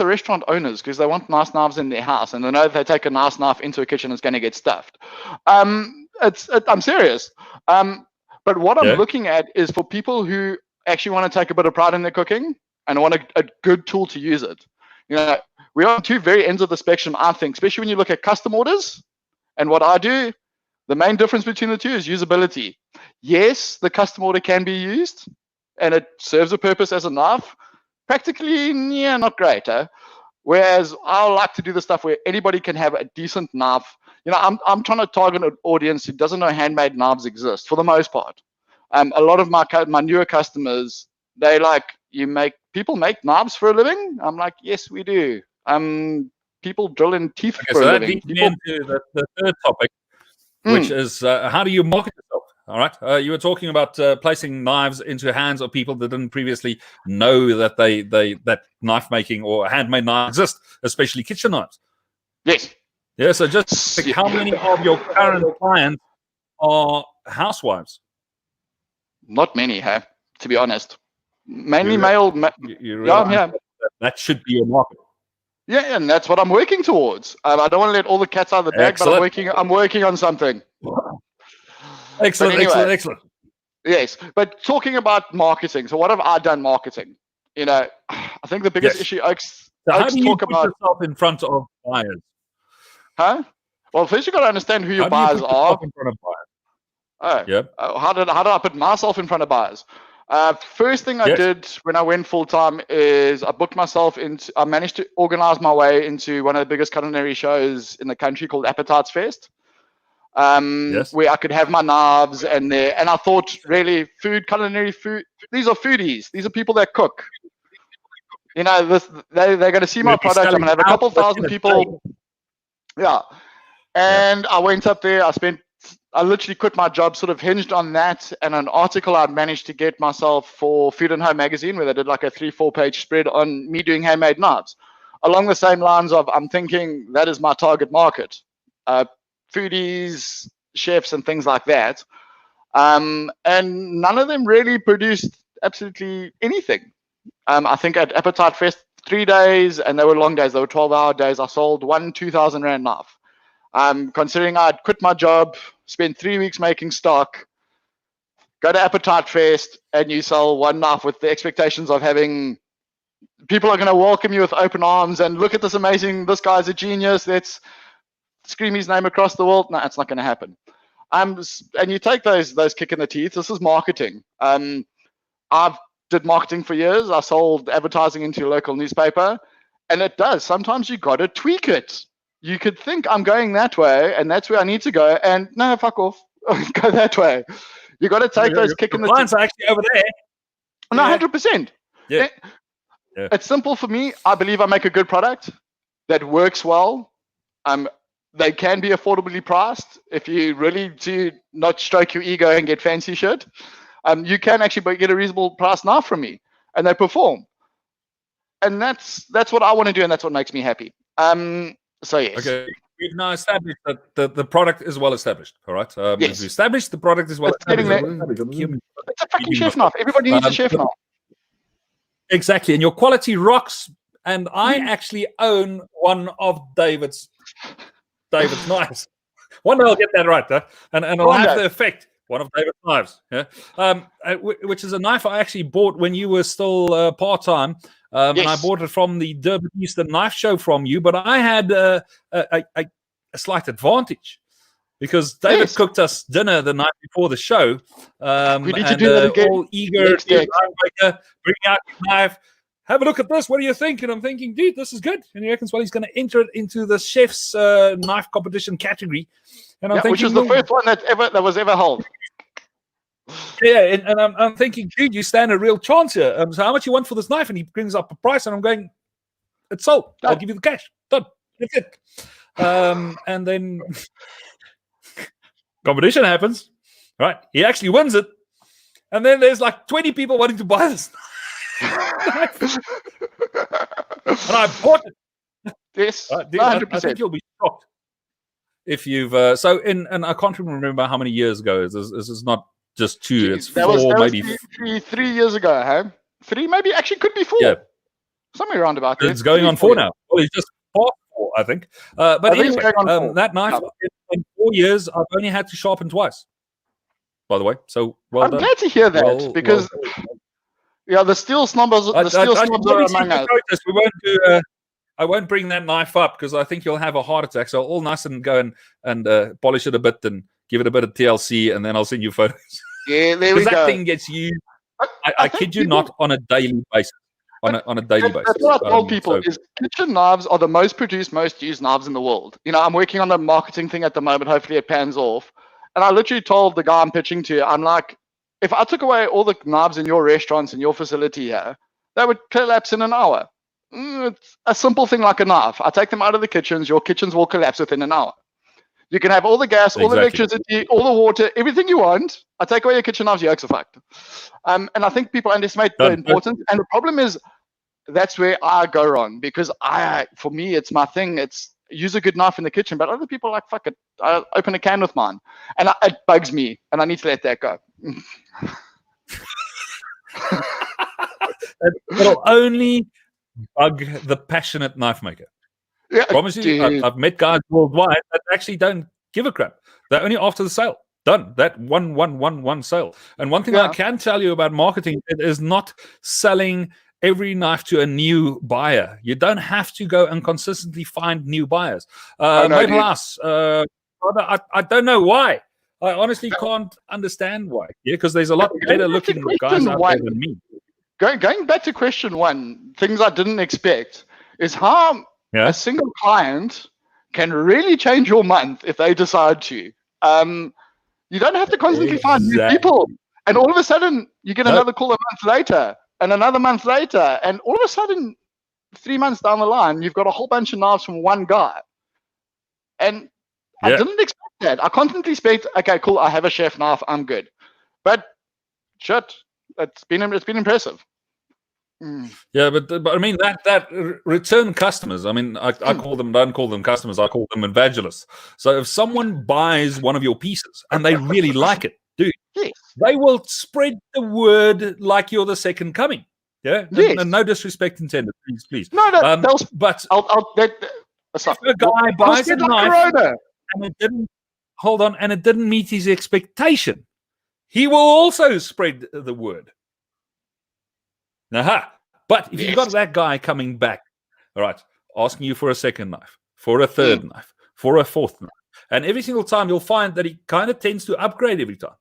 restaurant owners because they want nice knives in their house, and they know if they take a nice knife into a kitchen, it's going to get stuffed. I'm serious. But what I'm looking at is for people who actually want to take a bit of pride in their cooking and want a good tool to use it. You know, we're on two very ends of the spectrum, I think, especially when you look at custom orders. And what I do, the main difference between the two is usability. Yes, the custom order can be used, and it serves a purpose as a knife. Practically, not great. Whereas I like to do the stuff where anybody can have a decent knife. You know, I'm trying to target an audience who doesn't know handmade knives exist for the most part. A lot of my newer customers, they like, people make knives for a living? I'm like, yes, we do. People drill in teeth for a living. So that leads into the third topic, which is how do you market yourself? All right. You were talking about placing knives into hands of people that didn't previously know that that knife making or handmade knives exist, especially kitchen knives. Yes. Yeah. So just how many of your current clients are housewives? Not many, to be honest. Mainly male. That should be your market. Yeah, and that's what I'm working towards. I don't want to let all the cats out of the bag, but I'm working on something. Excellent. Yes, but talking about marketing. So what have I done marketing? You know, I think the biggest issue Oaks how do you put yourself in front of buyers? Huh? Well, first you got to understand who your buyers are. In front of buyers? How did I put myself in front of buyers? First thing I did when I went full time is I booked myself into. I managed to organize my way into one of the biggest culinary shows in the country called Appetites Fest, where I could have my knives and I thought really culinary food. These are foodies. These are people that cook. You know, they're going to see my product. I'm going to have a couple thousand people. Yeah, and I went up there. I literally quit my job, sort of hinged on that and an article I'd managed to get myself for Food and Home magazine, where they did like a 3-4 page spread on me doing handmade knives. Along the same lines of, I'm thinking that is my target market, foodies, chefs, and things like that. And none of them really produced absolutely anything. I think at Appetite Fest, 3 days, and they were long days. They were 12-hour days. I sold one 2,000 Rand knife. Considering I'd quit my job, spent 3 weeks making stock, go to Appetite Fest, and you sell one knife with the expectations of having people are going to welcome you with open arms and look at this guy's a genius, let's scream his name across the world. No, it's not going to happen. And you take those kick in the teeth. This is marketing. I've did marketing for years. I sold advertising into your local newspaper, and it does. Sometimes you got to tweak it. You could think I'm going that way, and that's where I need to go. And no, fuck off. Go that way. You got to take those kick in the teeth. Clients are actually over there. No, 100%. Yeah. It's simple for me. I believe I make a good product that works well. They can be affordably priced. If you really do not stroke your ego and get fancy shit, you can actually get a reasonable price knife from me, and they perform. And that's what I want to do, and that's what makes me happy. So yes. Okay. We've now established that the product is well established. All right. Yes. We've established the product is well established. It's a fucking chef knife. Everybody needs a chef knife. Exactly. And your quality rocks. And I actually own one of David's knives. One day I'll get that right, huh? And I'll have the effect. One of David's knives. Yeah. Which is a knife I actually bought when you were still part-time. And I bought it from the Durban Eastern Knife Show from you, but I had a slight advantage because David cooked us dinner the night before the show. We need to do that again. All eager, bring out your knife. Have a look at this. What do you think? And I'm thinking, dude, this is good. And he reckons, well, he's going to enter it into the chef's knife competition category. And I'm thinking, which is the first one that was ever held. Yeah, and I'm thinking, dude, you stand a real chance here. So how much you want for this knife? And he brings up a price, and I'm going, it's sold. I'll give you the cash. Done. That's it. And then competition happens, right? He actually wins it, and then there's like 20 people wanting to buy this knife. And I bought it. Yes, dude, 100%. I think you'll be shocked if you've. And I can't even remember how many years ago. This is not just 2. It's 4, maybe 3 years ago, huh? 3, maybe. Actually, could be 4. Yeah, somewhere around about there. It's going on 4 now. Well, he's just past 4, I think. But anyway, that knife in 4 years, I've only had to sharpen twice. By the way, so I'm glad to hear that because the steel snobs are among us. We won't do. I won't bring that knife up because I think you'll have a heart attack. So all nice and go and polish it a bit and give it a bit of TLC, and then I'll send you photos. Yeah, there we go. That thing gets used. I kid you not, on a daily basis. On a daily basis. That's what I told people is kitchen knives are the most produced, most used knives in the world. I'm working on the marketing thing at the moment. Hopefully it pans off. And I literally told the guy I'm pitching to, I'm like, if I took away all the knives in your restaurants and your facility here, that would collapse in an hour. It's a simple thing like a knife. I take them out of the kitchens. Your kitchens will collapse within an hour. You can have all the gas, all the electricity, all the water, everything you want. I take away your kitchen knives, your yolks are fucked. And I think people underestimate the importance. And the problem is that's where I go wrong because for me, it's my thing. It's use a good knife in the kitchen, but other people are like, fuck it. I open a can with mine. And it bugs me, and I need to let that go. It'll only bug the passionate knife maker. Yeah, I promise you, I've met guys worldwide that actually don't give a crap. They're only after the sale. Done. That one sale. And one thing I can tell you about marketing, it is not selling every knife to a new buyer. You don't have to go and consistently find new buyers. Maybe us. I don't know why. I honestly can't understand why. Yeah, because there's a lot better looking guys out there than me. Going back to question 1, things I didn't expect is how a single client can really change your month if they decide to. You don't have to constantly find new people. And all of a sudden, you get another call a month later and another month later. And all of a sudden, 3 months down the line, you've got a whole bunch of knives from one guy. And I didn't expect that. I constantly expect, okay, cool, I have a chef knife, I'm good. But shit, it's been impressive. Yeah, but I mean that return customers. I mean, I don't call them customers. I call them evangelists. So if someone buys one of your pieces and they really like it, dude, they will spread the word like you're the second coming. Yeah, and no disrespect intended, please. No, but if a guy buys a knife and it didn't meet his expectation, he will also spread the word. But if you've got that guy coming back, all right, asking you for a second knife, for a third knife, for a fourth knife, and every single time you'll find that he kind of tends to upgrade every time.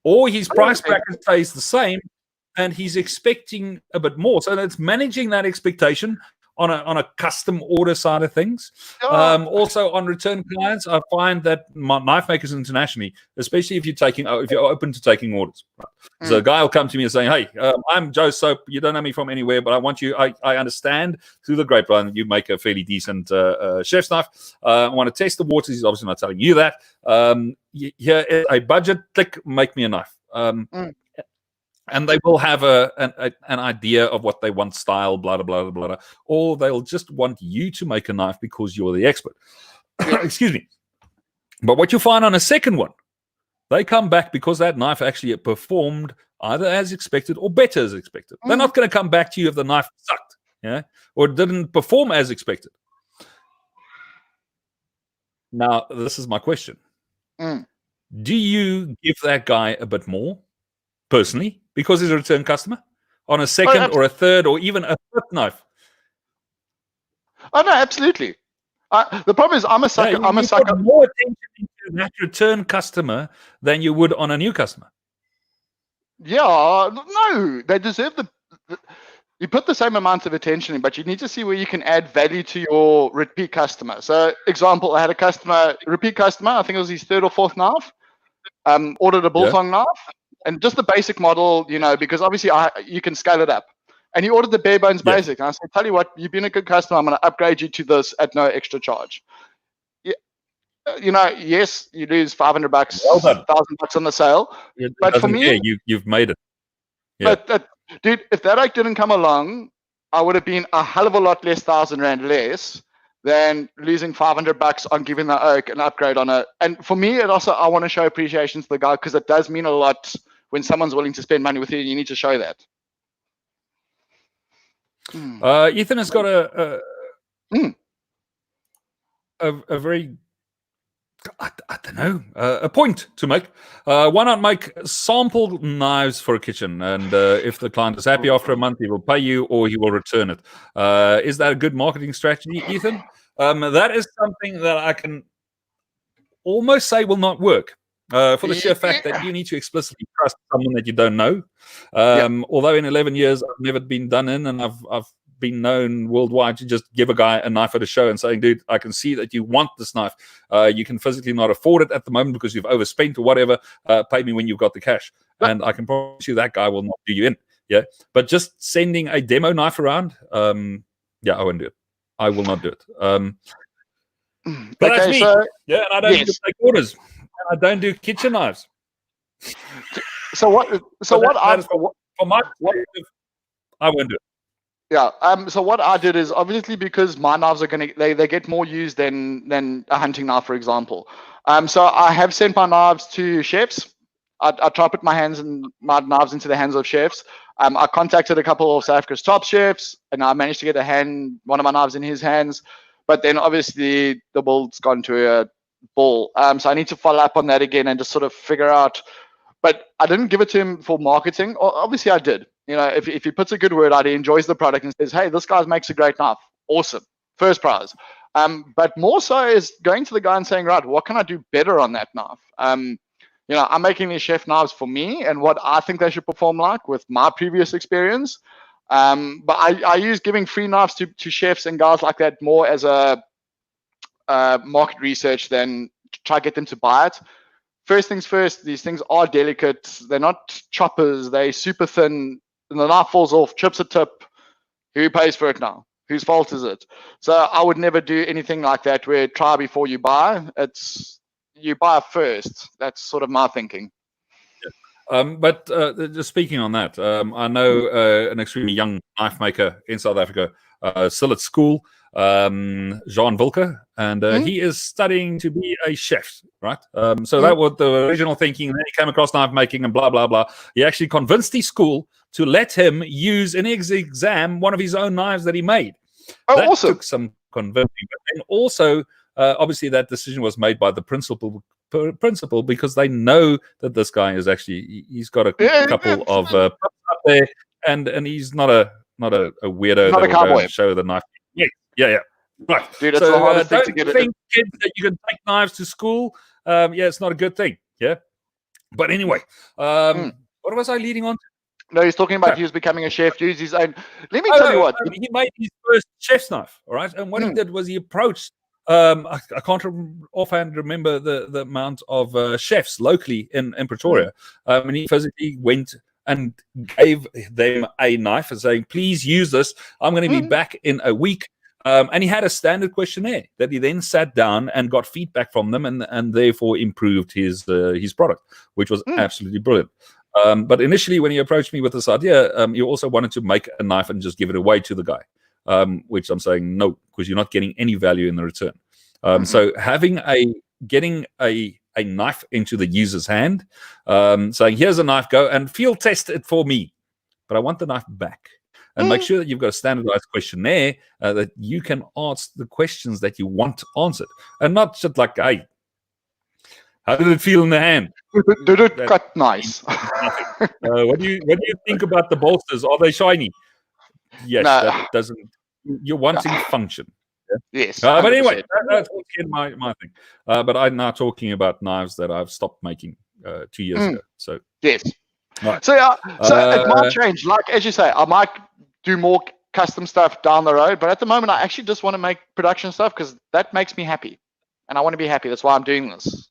Or his price bracket stays the same and he's expecting a bit more. So it's managing that expectation on a custom order side of things. Also on return clients, I find that knife makers internationally, especially if you're open to taking orders. Right? So a guy will come to me and say, "Hey, I'm Joe Soap. You don't know me from anywhere, but I want you. I understand through the grapevine that you make a fairly decent chef's knife. I want to test the waters." He's obviously not telling you that. Here is a budget. Click, make me a knife. And they will have an idea of what they want, style, blah, blah, blah, blah, blah. Or they'll just want you to make a knife because you're the expert. Excuse me. But what you find on a second one, they come back because that knife actually performed either as expected or better as expected. They're not going to come back to you if the knife sucked, or didn't perform as expected. Now, this is my question. Do you give that guy a bit more, personally, because he's a return customer, on a second or a third or even a fifth knife? Oh, no, absolutely. The problem is I'm a sucker. I'm a sucker. Put more attention into that return customer than you would on a new customer. Yeah, no, they deserve you put the same amount of attention in, but you need to see where you can add value to your repeat customer. So, example, I had a repeat customer, I think it was his third or fourth knife, ordered a biltong knife, and just the basic model, because obviously you can scale it up. And he ordered the bare bones basic. And I said, tell you what, you've been a good customer. I'm going to upgrade you to this at no extra charge. Yes, you lose $500, $1,000 on the sale. But for me, you've made it. Yeah. But dude, if that oak didn't come along, I would have been a hell of a lot less, R1,000 less than losing $500 on giving the oak an upgrade on it. And for me, it also, I want to show appreciation to the guy, because it does mean a lot when someone's willing to spend money with you. You need to show that. Ethan has got a very, I don't know, a point to make. Why not make sample knives for a kitchen? And if the client is happy after a month, he will pay you or he will return it. Is that a good marketing strategy, Ethan? That is something that I can almost say will not work. For the sheer fact that you need to explicitly trust someone that you don't know. Although in 11 years I've never been done in, and I've been known worldwide to just give a guy a knife at a show and saying, dude, I can see that you want this knife. You can physically not afford it at the moment because you've overspent or whatever. Pay me when you've got the cash. And I can promise you that guy will not do you in. Yeah. But just sending a demo knife around, I won't do it. I will not do it. But that's me. So, and I don't take orders. I don't do kitchen knives. I won't do it. Yeah. So what I did is, obviously, because my knives are they get more used than a hunting knife, for example. So I have sent my knives to chefs. I try to put my knives into the hands of chefs. I contacted a couple of South Africa's top chefs, and I managed to get one of my knives in his hands. But then obviously the ball's gone to a ball. So I need to follow up on that again and just sort of figure out. But I didn't give it to him for marketing. Obviously I did. If he puts a good word out, he enjoys the product and says, hey, this guy makes a great knife. Awesome. First prize. But more so is going to the guy and saying, right, what can I do better on that knife? I'm making these chef knives for me and what I think they should perform like with my previous experience. But I use giving free knives to chefs and guys like that more as a market research than to try to get them to buy it. First things first, these things are delicate. They're not choppers. They're super thin. And the knife falls off, chips a tip. Who pays for it now? Whose fault is it? So I would never do anything like that where try before you buy. It's you buy first. That's sort of my thinking. But just speaking on that, I know an extremely young knife maker in South Africa, still at school, Jean Wilke, and he is studying to be a chef, right? So that was the original thinking. And then he came across knife making and blah, blah, blah. He actually convinced his school to let him use in his exam one of his own knives that he made. That awesome. Took some convincing. But then also, obviously, that decision was made by the principal because they know that this guy is actually he's got a couple of pups up there, and he's not a weirdo that will go and show the knife. Yeah. Right. Dude, that's the hardest thing to get. Don't think, kids, that you can take knives to school. It's not a good thing. Yeah. But anyway, what was I leading on to? No, he's talking about No. he was becoming a chef, used his own. Let me Oh, tell you what. he made his first chef's knife, all right? And what he did was he approached, I can't offhand remember the amount of chefs locally in Pretoria. And he physically went and gave them a knife and saying, please use this. I'm going to be back in a week. And he had a standard questionnaire that he then sat down and got feedback from them and therefore improved his product, which was absolutely brilliant. But initially, when he approached me with this idea, he also wanted to make a knife and just give it away to the guy, which I'm saying no, because you're not getting any value in the return. So getting a knife into the user's hand, saying, here's a knife, go and field test it for me, but I want the knife back. And make sure that you've got a standardized questionnaire that you can ask the questions that you want answered, and not just like, hey, how did it feel in the hand? Did it cut nice? What do you think about the bolsters? Are they shiny? Yes, No. that doesn't. You're wanting function. Yeah? Yes. But anyway, 100%. that's my thing. But I'm now talking about knives that I've stopped making 2 years ago. So yes. Right. So it might change. Like as you say, I might do more custom stuff down the road, but at the moment, I actually just want to make production stuff because that makes me happy, and I want to be happy. That's why I'm doing this.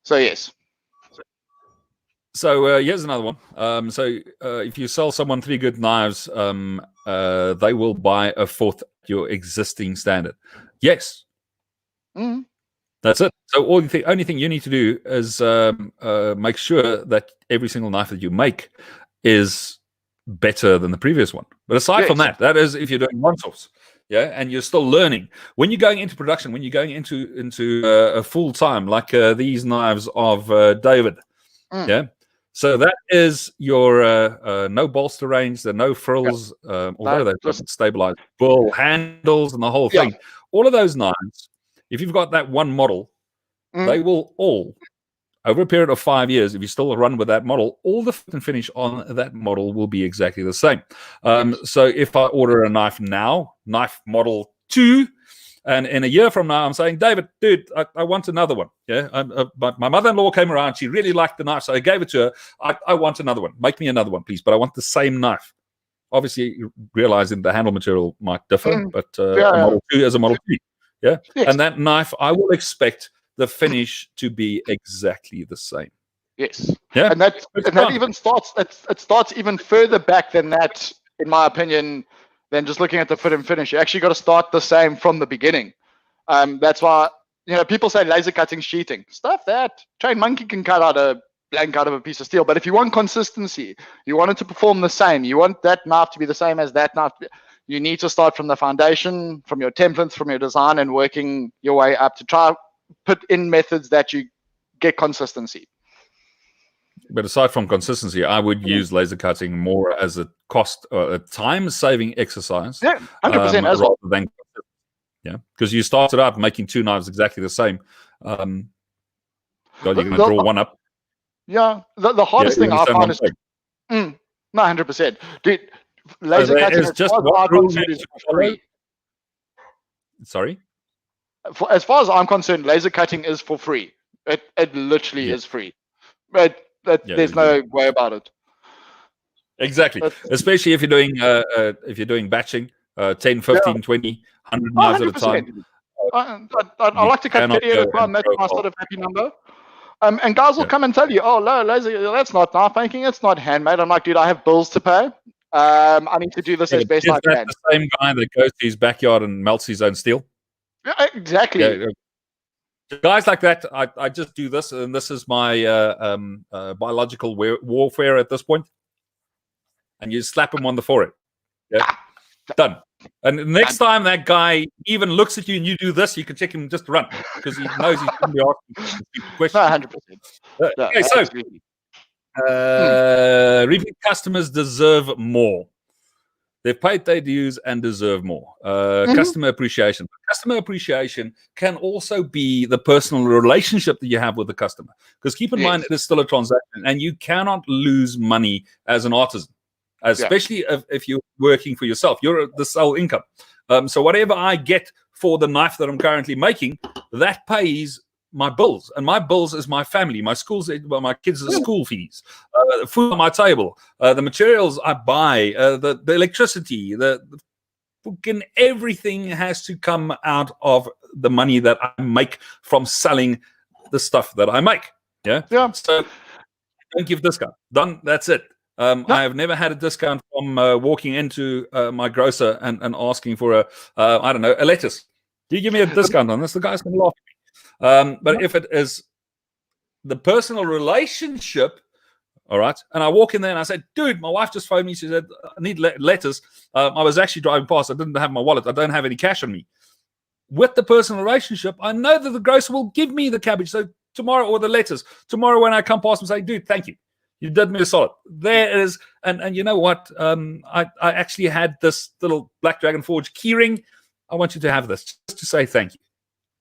So yes. So here's another one. If you sell someone 3 good knives, they will buy a 4th at your existing standard. Yes. That's it. So only thing you need to do is make sure that every single knife that you make is better than the previous one. But aside from that is if you're doing one-offs. Yeah, and you're still learning. When you're going into production, when you're going into a full time, like these knives of David, yeah. So that is your no bolster range, the no frills, although they've got stabilized bull handles and the whole thing. All of those knives, if you've got that one model, they will all, over a period of 5 years, if you still run with that model, all the fit and finish on that model will be exactly the same. So if I order a knife now, knife model 2, and in a year from now, I'm saying, David, dude, I want another one. Yeah, my mother-in-law came around. She really liked the knife, so I gave it to her. I want another one. Make me another one, please. But I want the same knife. Obviously, realizing the handle material might differ, but a model 2 is a model 2. Yeah, and that knife, I will expect the finish to be exactly the same. Yes. Yeah. And that even starts. It starts even further back than that, in my opinion, than just looking at the fit and finish. You actually got to start the same from the beginning. That's why people say laser cutting's cheating. Stuff that. Trained monkey can cut out a blank out of a piece of steel. But if you want consistency, you want it to perform the same. You want that knife to be the same as that knife. You need to start from the foundation, from your templates, from your design, and working your way up to try put in methods that you get consistency. But aside from consistency, I would use laser cutting more as a cost or a time-saving exercise. Yeah, 100% as well. Rather than, because you started out making 2 knives exactly the same. You're going to draw one up. Yeah, the hardest thing I find is no, 100%. Dude, laser cutting is just what rule you need to follow. Sorry. As far as I'm concerned, laser cutting is for free. It literally is free. But there's no way about it. Exactly. Especially if you're doing batching, 10, 15, 20, 100 knives at a time. I like to cut 30 at a time. That's my sort of happy number. And guys will come and tell you, oh, no, laser, that's not knife making. It's not handmade. I'm like, dude, I have bills to pay. I need to do this as best I can. The same guy that goes to his backyard and melts his own steel? Yeah, exactly. Yeah. Guys like that, I just do this, and this is my biological warfare at this point. And you slap him on the forehead. Yeah, done. And the next time that guy even looks at you and you do this, you can check him just to run because he knows he's going to be asking questions. 100%. Okay, so repeat customers deserve more. They've paid their dues and deserve more. Customer appreciation. Customer appreciation can also be the personal relationship that you have with the customer. Because keep in mind, it is still a transaction, and you cannot lose money as an artisan, especially if you're working for yourself. You're the sole income. So whatever I get for the knife that I'm currently making, that pays my bills, and my bills is my family, my schools, well, my kids' school fees, food on my table, the materials I buy, the electricity, the fucking everything has to come out of the money that I make from selling the stuff that I make. Yeah. So don't give discount. Done. That's it. I have never had a discount from walking into my grocer and asking for I don't know, a lettuce. Do you give me a discount on this? The guy's going to laugh at me. But if it is the personal relationship, all right, and I walk in there and I said, dude, my wife just phoned me. She said, I need lettuce. I was actually driving past. I didn't have my wallet. I don't have any cash on me. With the personal relationship, I know that the grocer will give me the cabbage. So tomorrow, or the lettuce, tomorrow when I come past and say, dude, thank you. You did me a solid. There is, and you know what? I actually had this little Black Dragon Forge keyring. I want you to have this just to say thank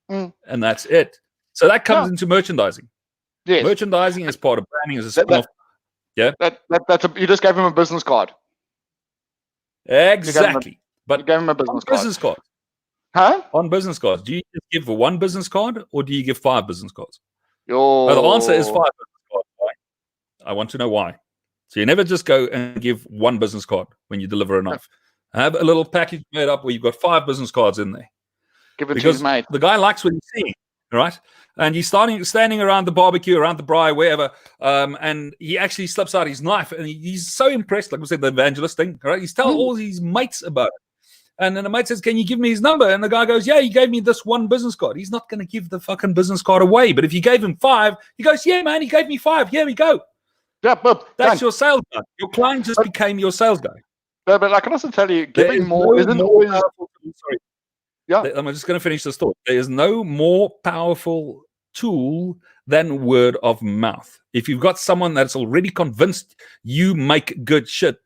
you. And that's it. So that comes into merchandising. Yes. Merchandising is part of branding, as a spin-off. Yeah. You just gave him a business card. Exactly. But you gave him a business card. Huh? On business cards. Do you just give one business card or do you give 5 business cards? The answer is 5 business cards. Why? I want to know why. So you never just go and give one business card when you deliver a knife. Have a little package made up where you've got 5 business cards in there. Give it to his mate. The guy likes what he's seeing, right? And he's standing around the barbecue, around the braai, wherever, and he actually slips out his knife, and he's so impressed, like we said, the evangelist thing, right? He's telling all his mates about it. And then the mate says, can you give me his number? And the guy goes, yeah, he gave me this one business card. He's not going to give the fucking business card away. But if you gave him 5, he goes, yeah, man, he gave me 5. Here we go. Yeah, but that's your sales guy. Your client just became your sales guy. But I can also tell you, giving more isn't always... Sorry. Yeah. I'm just going to finish the story. There is no more powerful tool than word of mouth. If you've got someone that's already convinced you make good shit,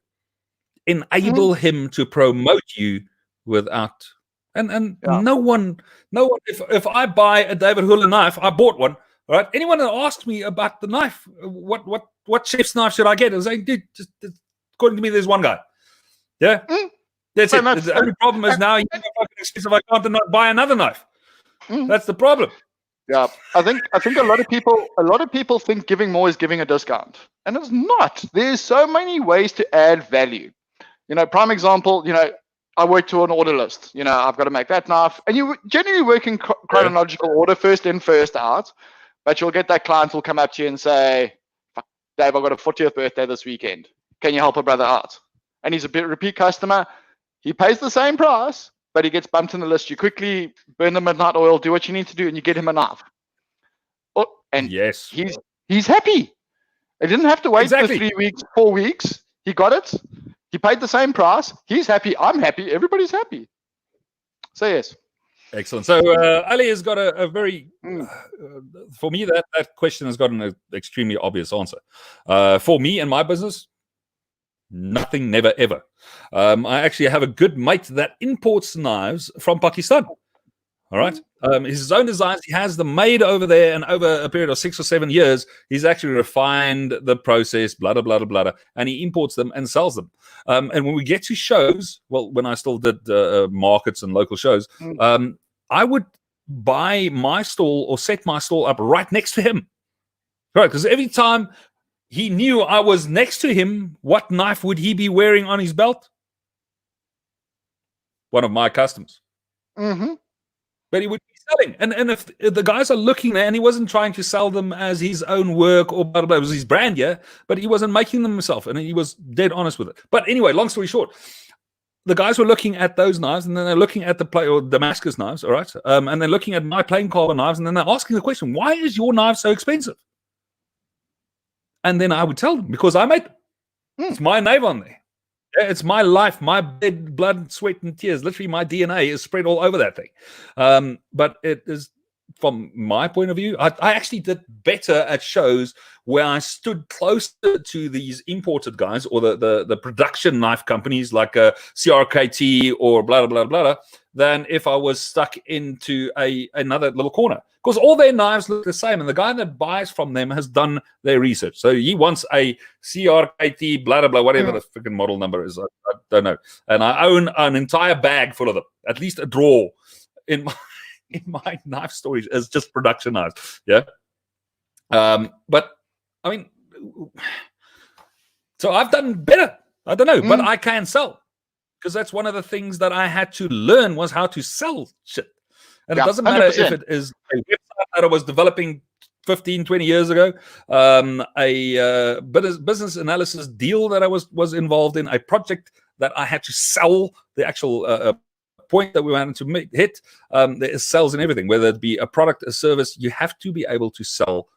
enable him to promote you without no one if I buy a David Hoehler knife, I bought one, right? Anyone that asks me about the knife, what chef's knife should I get? I was like, dude, just according to me, there's one guy. Yeah. That's it. The only problem is now he's fucking expensive. I can't buy another knife. That's the problem. Yeah, I think a lot of people think giving more is giving a discount, and it's not. There's so many ways to add value. Prime example. I work to an order list. I've got to make that knife, and you generally work in chronological order, first in, first out. But you'll get that client will come up to you and say, "Dave, I've got a 40th birthday this weekend. Can you help a brother out?" And he's a repeat customer. He pays the same price, but he gets bumped in the list. You quickly burn the midnight oil, do what you need to do, and you get him a knife. And yes, he's happy. He didn't have to wait for 3 weeks, 4 weeks. He got it. He paid the same price. He's happy. I'm happy. Everybody's happy. So yes. Excellent. So Ali has got a very, for me, that question has got an extremely obvious answer. For me and my business, nothing, never, ever. I actually have a good mate that imports knives from Pakistan. All right. His own designs. He has them made over there, and over a period of 6 or 7 years, he's actually refined the process, blah, blah, blah, blah, and he imports them and sells them. And when we get to shows, well, when I still did markets and local shows, I would buy my stall or set my stall up right next to him. Right. Because every time he knew I was next to him, what knife would he be wearing on his belt? One of my customs. But he would be selling. And if the guys are looking there, and he wasn't trying to sell them as his own work or blah, blah, blah, it was his brand, yeah, but he wasn't making them himself, and he was dead honest with it. But anyway, long story short, the guys were looking at those knives, and then they're looking at the Damascus knives, all right? And they're looking at my plain carbon knives, and then they're asking the question, why is your knife so expensive? And then I would tell them, because I made them. It's my name on there. It's my life, my blood, sweat, and tears. Literally, my DNA is spread all over that thing. But it is, from my point of view, I actually did better at shows where I stood closer to these imported guys or the production knife companies like CRKT or blah, blah, blah, blah, than if I was stuck into another little corner. Because all their knives look the same, and the guy that buys from them has done their research. So he wants a CRKT, blah, blah, blah, whatever the freaking model number is. I don't know. And I own an entire bag full of them, at least a drawer in in my knife stories is just production knives. Yeah. But I mean, so I've done better. I don't know, but I can sell, because that's one of the things that I had to learn, was how to sell shit. And it doesn't matter 100%. if it is a website that I was developing 15, 20 years ago, a business analysis deal that I was involved in, a project that I had to sell, the actual point that we wanted to hit. There is sales in everything, whether it be a product, a service. You have to be able to sell,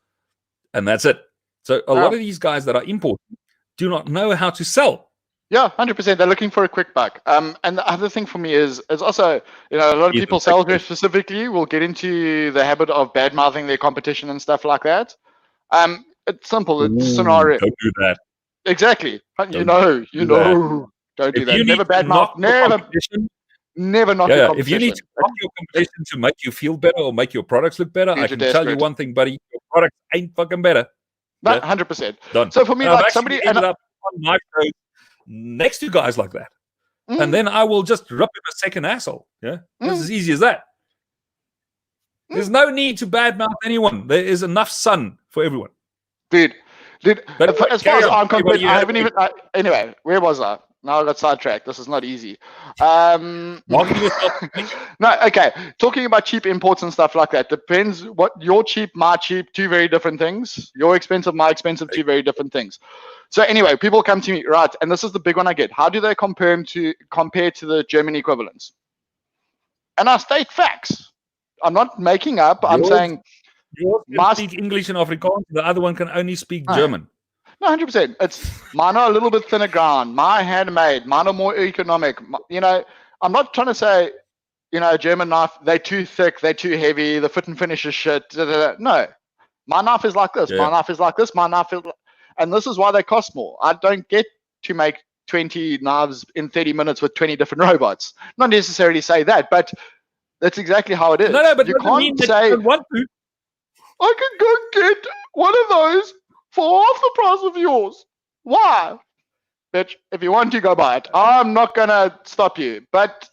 and that's it. So a lot of these guys that are importing do not know how to sell. Yeah, 100%. They're looking for a quick buck. And the other thing for me is also, a lot of people, sales reps specifically, will get into the habit of bad mouthing their competition and stuff like that. It's simple. It's scenario. Don't do that. Exactly. Don't do that. Never bad mouth. Never knock your competition. If you need to knock your competition to make you feel better or make your products look better, I can tell you one thing, buddy: your products ain't fucking better. No, 100%. Done. So for me, like somebody ended up on my show next to guys like that, and then I will just rip him a second asshole. Yeah, it's as easy as that. There's no need to badmouth anyone. There is enough sun for everyone. Dude. But as far as I'm concerned, I haven't even. Anyway, where was I? Now I got sidetracked. This is not easy. No, okay. Talking about cheap imports and stuff like that depends what your cheap, my cheap, two very different things. Your expensive, my expensive, two very different things. So anyway, people come to me, right? And this is the big one I get. How do they compare to the German equivalents? And I state facts. I'm not making up. I'm saying. You can speak English and Afrikaans. The other one can only speak German. No, 100%. It's mine are a little bit thinner ground. My handmade. Mine are more economic. I'm not trying to say, a German knife, they're too thick, they're too heavy, the fit and finish is shit. No. My knife is like this. Yeah. My knife is like this. My knife is and this is why they cost more. I don't get to make 20 knives in 30 minutes with 20 different robots. Not necessarily say that, but that's exactly how it is. No, but you can't say, I can go get one of those for half the price of yours. Why? Bitch, if you want to, go buy it. I'm not going to stop you. But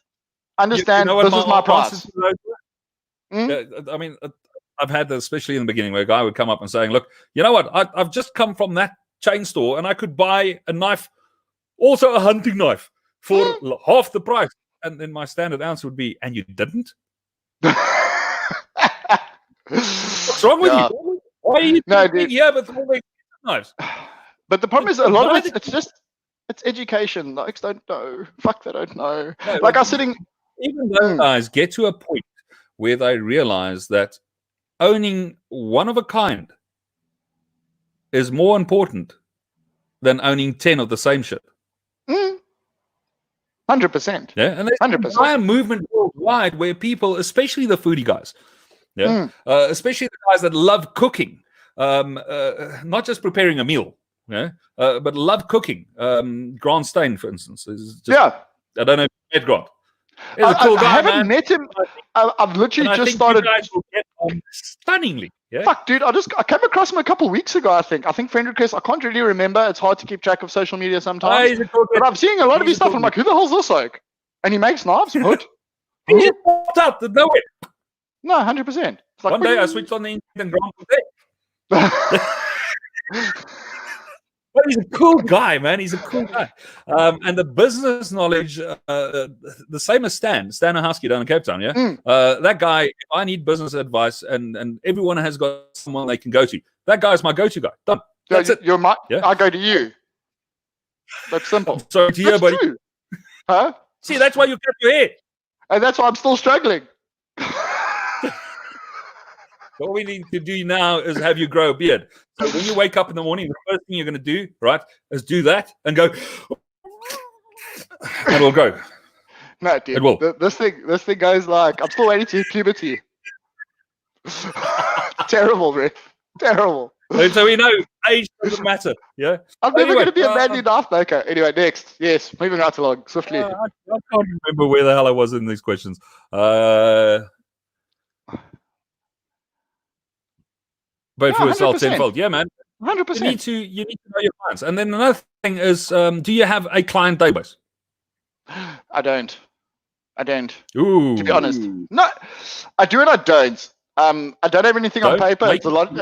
understand, this is my price. I mean, I've had that, especially in the beginning, where a guy would come up and saying, look, you know what? I've just come from that chain store and I could buy a knife, also a hunting knife, for half the price. And then my standard answer would be, and you didn't? What's wrong with you? Why are you thinking here with all these knives? But the problem is, a lot of it's education. Likes don't know. Fuck, they don't know. No, like I was sitting. Even those guys get to a point where they realize that owning one of a kind is more important than owning 10 of the same shit. 100%. Yeah, and there's 100%. A movement worldwide where people, especially the foodie guys, especially the guys that love cooking, not just preparing a meal, but love cooking. Grant Stein, for instance, is just, I don't know if you met Grant. He's a cool guy, I haven't met him. I've literally just started. You guys will get on stunningly. Yeah? Fuck, dude! I came across him a couple of weeks ago. I think friend request. I can't really remember. It's hard to keep track of social media sometimes. But I'm seeing a lot of his stuff. I'm like, who the hell's this like? And he makes knives. What? And he popped out of nowhere. No, 100%. Like, one day I switched on the internet and Grant was there. But he's a cool guy, man. He's a cool guy. And the business knowledge, the same as Stan Ohowski down in Cape Town, that guy, if I need business advice and everyone has got someone they can go to, that guy's my go-to guy. Done. That's it. I go to you. That's simple. Sorry to you, buddy. True. Huh? See, that's why you cut your hair. And that's why I'm still struggling. What we need to do now is have you grow a beard. So when you wake up in the morning, the first thing you're going to do, right, is do that and go, and it'll go. No, dude. It will. This thing goes like, I'm still waiting to hit puberty. Terrible, Rick. Terrible. So we know age doesn't matter. Yeah. I'm never going to be a man knife maker. Anyway, next. Yes, moving right along swiftly. I can't remember where the hell I was in these questions. Vote for yourself tenfold. Yeah, man. 100%. You need to know your clients. And then another thing is, do you have a client database? I don't. I don't. Ooh. To be honest, no, I do and I don't. I don't have anything on paper. It's a lot.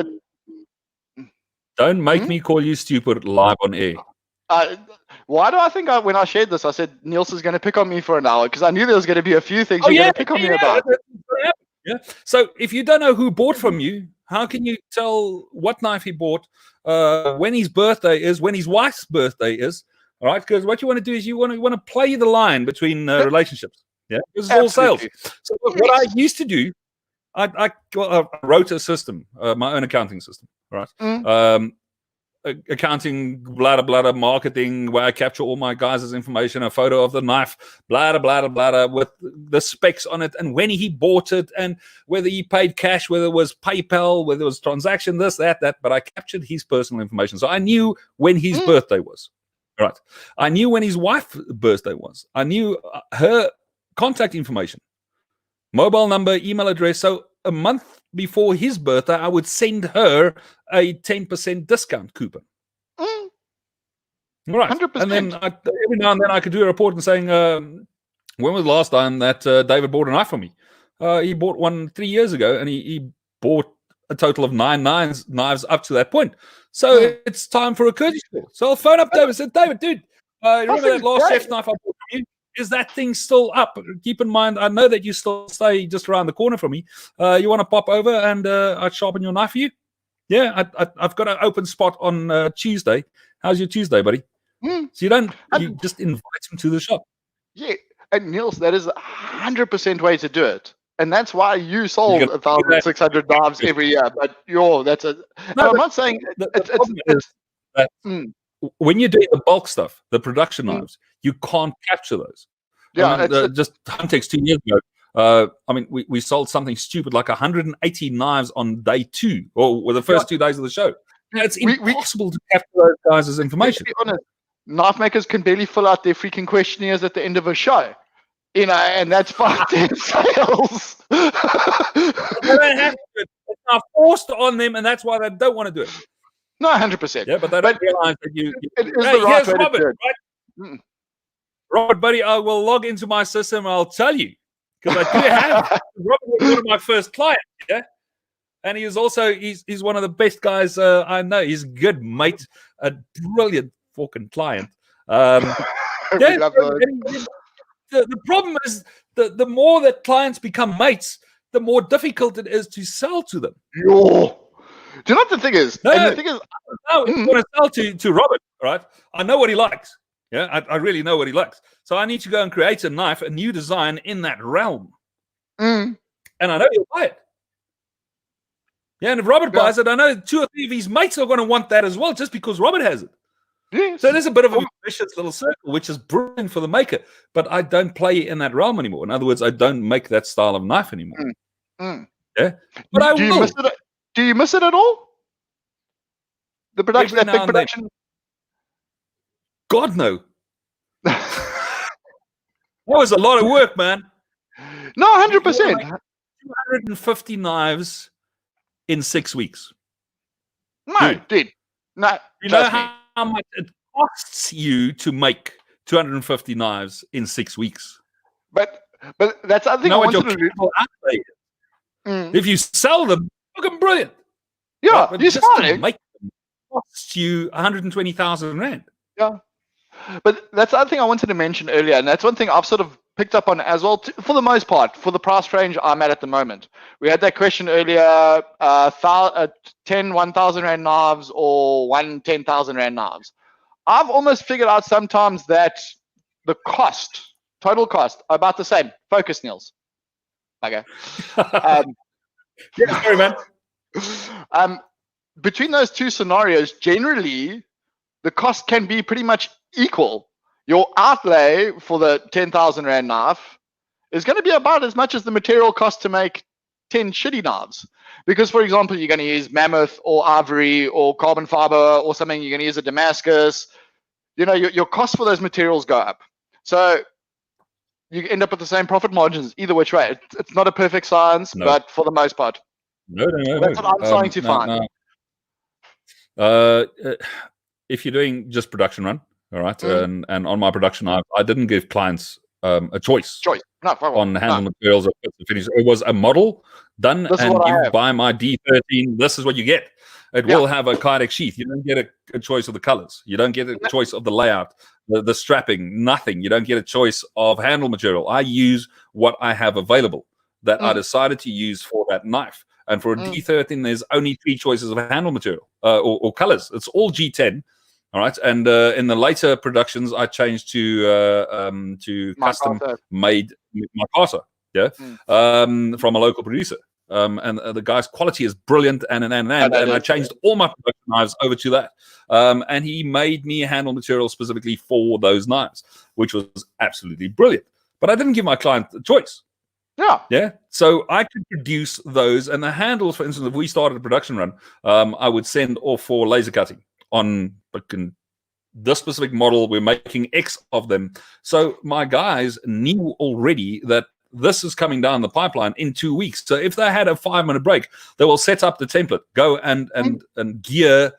Don't make me call you stupid live on air. Why do I think when I shared this, I said Niels is going to pick on me for an hour because I knew there was going to be a few things you're going to pick on me about. Yeah. So if you don't know who bought from you, how can you tell what knife he bought, when his birthday is, when his wife's birthday is? All right, because what you want to do is you want to play the line between relationships. Yeah, this is all sales. So what I used to do, I wrote a system, my own accounting system. Right. Accounting, blah, blah, blah, marketing, where I capture all my guys' information, a photo of the knife, blah, blah, blah, blah, with the specs on it, and when he bought it, and whether he paid cash, whether it was PayPal, whether it was transaction, this, that, but I captured his personal information. So I knew when his birthday was. Right. I knew when his wife's birthday was. I knew her contact information, mobile number, email address. So a month before his birthday, I would send her a 10% discount coupon. Right. 100%. And then every now and then I could do a report and saying, when was the last time that David bought a knife from me? He bought one 3 years ago, and he bought a total of 9 knives up to that point. So it's time for a courtesy call. So I'll phone up David and say, David, dude, remember that last chef knife I bought from you? Is that thing still up? Keep in mind, I know that you still stay just around the corner from me. You want to pop over and I'd sharpen your knife for you? Yeah, I've got an open spot on Tuesday. How's your Tuesday, buddy? So you just invite him to the shop. Yeah, and Niels, that is 100% way to do it. And that's why you sold 1,600 knives every year. But I'm not saying when you're doing the bulk stuff, the production knives, you can't capture those. Yeah, just Huntex 2 years ago. We sold something stupid like 180 knives on day 2 or the first 2 days of the show. Now, it's impossible to capture those guys' information. To be honest, knife makers can barely fill out their freaking questionnaires at the end of a show. And that's 5-10 sales. They don't have to. It's now forced on them, and that's why they don't want to do it. No, 100%. Yeah, but they don't realize that you it is the right way Robert, to do it. Right? Robert, buddy, I will log into my system and I'll tell you. Because I do have Robert was one of my first clients, yeah? And he was also he's one of the best guys I know. He's a good mate, a brilliant fucking client. The problem is the more that clients become mates, the more difficult it is to sell to them. Yo. Do you know what the thing is? The thing is, I want to sell to Robert, right? I know what he likes. Yeah, I really know what he likes. So I need to go and create a knife, a new design in that realm. And I know he'll buy it. Yeah, and if Robert buys it, I know 2 or 3 of his mates are going to want that as well, just because Robert has it. Yes. So there's a bit of a vicious little circle, which is brilliant for the maker. But I don't play in that realm anymore. In other words, I don't make that style of knife anymore. Yeah, but do you miss it at all? The production, that big production. God no. That was a lot of work, man. No, 100%. 250 knives in 6 weeks. No, dude. No, you know how much it costs you to make 250 knives in 6 weeks. But that's the other thing I wanted to do. If you sell them, fucking brilliant. Yeah, but you just smart. to make them costs you 120,000 rand. Yeah. But that's the other thing I wanted to mention earlier, and that's one thing I've sort of picked up on as well, for the most part, for the price range I'm at the moment. We had that question earlier, 10 1,000 Rand knives or 10,000 Rand knives. I've almost figured out sometimes that the total cost, are about the same. Focus, Niels. Okay. Yeah, sorry, man. Between those 2 scenarios, generally, the cost can be pretty much equal. Your outlay for the 10,000 Rand knife is going to be about as much as the material cost to make 10 shitty knives. Because, for example, you're going to use mammoth or ivory or carbon fiber or something. You're going to use a Damascus. You know, your costs for those materials go up. So you end up with the same profit margins either which way. It's not a perfect science, but for the most part. No. That's what I'm starting to find. If you're doing just production run, all right, and on my production, I didn't give clients a choice No, on handle materials or finish. It was a model done, This is and what I you have. buy my D13. This is what you get. It will have a Kydex sheath. You don't get a choice of the colors. You don't get a choice of the layout, the strapping, nothing. You don't get a choice of handle material. I use what I have available that I decided to use for that knife. And for a D13, there's only 3 choices of handle material or colors. It's all G10. All right, and in the later productions, I changed to custom made micarta, from a local producer. And the guy's quality is brilliant, and I changed all my production knives over to that. And he made me handle material specifically for those knives, which was absolutely brilliant. But I didn't give my client a choice. Yeah. So I could produce those, and the handles, for instance, if we started a production run, I would send off for laser cutting on this specific model. We're making X of them. So my guys knew already that this is coming down the pipeline in 2 weeks. So if they had a 5-minute break, they will set up the template, go and gear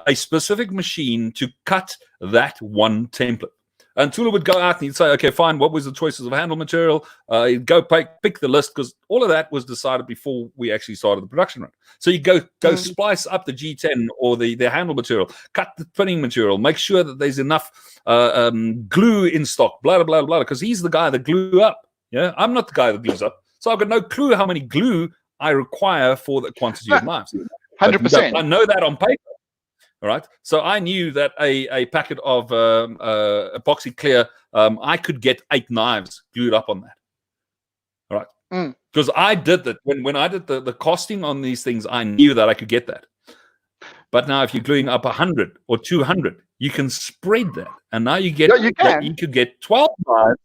a specific machine to cut that one template. And Tula would go out and he'd say, okay, fine, what was the choices of handle material? He'd go pick the list, because all of that was decided before we actually started the production run. So you go splice up the G10 or the handle material, cut the pinning material, make sure that there's enough glue in stock, blah, blah, blah, because he's the guy that glue up. Yeah, I'm not the guy that glues up. So I've got no clue how many glue I require for the quantity of knives. 100%. I know that on paper. All right. So I knew that a packet of epoxy clear, I could get 8 knives glued up on that. All right. Because I did that. When I did the costing on these things, I knew that I could get that. But now if you're gluing up 100 or 200, you can spread that. And now you get you could get 12 knives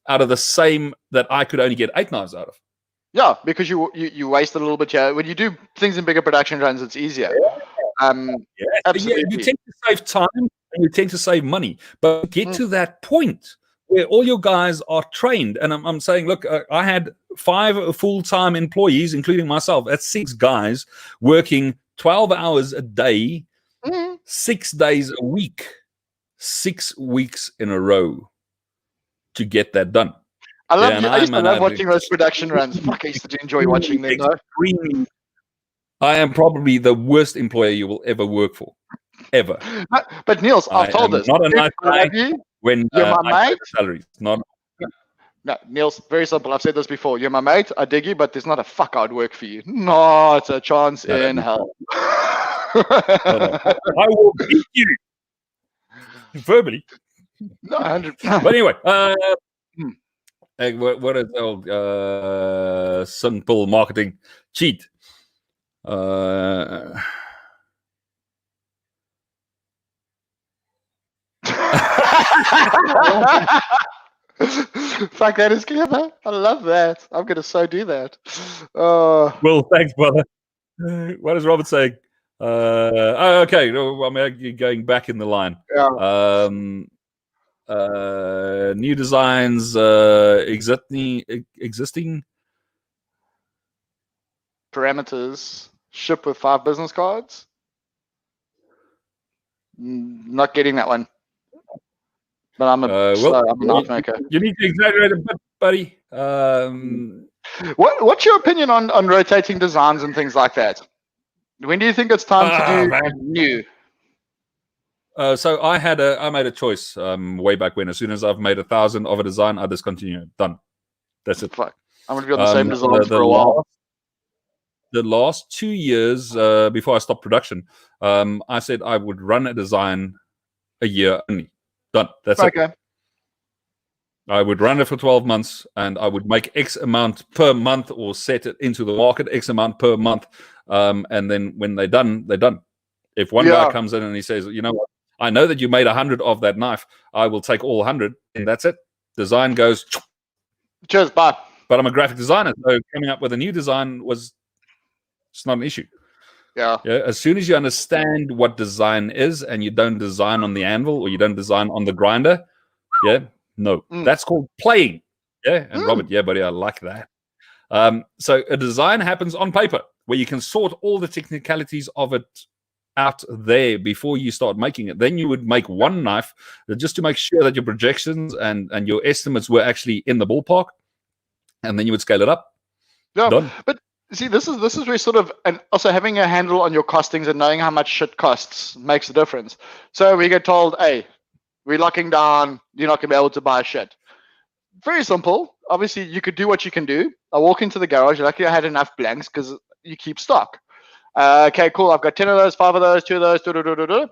out of the same that I could only get 8 knives out of. Yeah, because you waste a little bit here. When you do things in bigger production runs, it's easier. Absolutely. You tend to save time and you tend to save money, but get to that point where all your guys are trained. And I'm saying, look, I had 5 full-time employees, including myself. That's 6 guys working 12 hours a day, 6 days a week, 6 weeks in a row to get that done. I used to love watching those production runs. Fuck, I used to enjoy watching them, though. I am probably the worst employer you will ever work for, ever. But Niels, I've told this. Not a nice guy when you're my mate. Salaries. Not. No, Niels, very simple. I've said this before. You're my mate. I dig you, but there's not a fuck I'd work for you. Not a chance in hell. I will beat you verbally. No, 100. But anyway, what is simple marketing cheat? Fuck, that is clever. I love that. I'm gonna so do that. Well, thanks, brother. What is Robert saying? Okay. I'm going back in the line. Yeah. New designs, existing parameters. Ship with 5 business cards. Not getting that one. But I'm I'm a knife maker. You need to exaggerate a bit, buddy. What's your opinion on rotating designs and things like that? When do you think it's time to do new? So I made a choice way back when. As soon as I've made 1,000 of a design, I discontinue it. Done. That's it. Fuck. I'm gonna be on the same design for a while. The last 2 years before I stopped production, I said I would run a design a year only. Done. That's it. I would run it for 12 months, and I would make X amount per month, or set it into the market X amount per month. And then when they're done, they're done. If one guy comes in and he says, you know what, I know that you made 100 of that knife, I will take all 100, and that's it. Design goes. Cheers, bye. But I'm a graphic designer, so coming up with a new design it's not an issue. Yeah. As soon as you understand what design is, and you don't design on the anvil, or you don't design on the grinder, that's called playing. Yeah. And Robert, buddy, I like that. So a design happens on paper, where you can sort all the technicalities of it out there before you start making it. Then you would make one knife just to make sure that your projections and your estimates were actually in the ballpark, and then you would scale it up. Yeah, Done. but see, this is where sort of, and also having a handle on your costings and knowing how much shit costs makes a difference. So we get told, hey, we're locking down, you're not going to be able to buy shit. Very simple. Obviously, you could do what you can do. I walk into the garage. Luckily, I had enough blanks because you keep stock. Okay, cool. I've got 10 of those, 5 of those, 2 of those.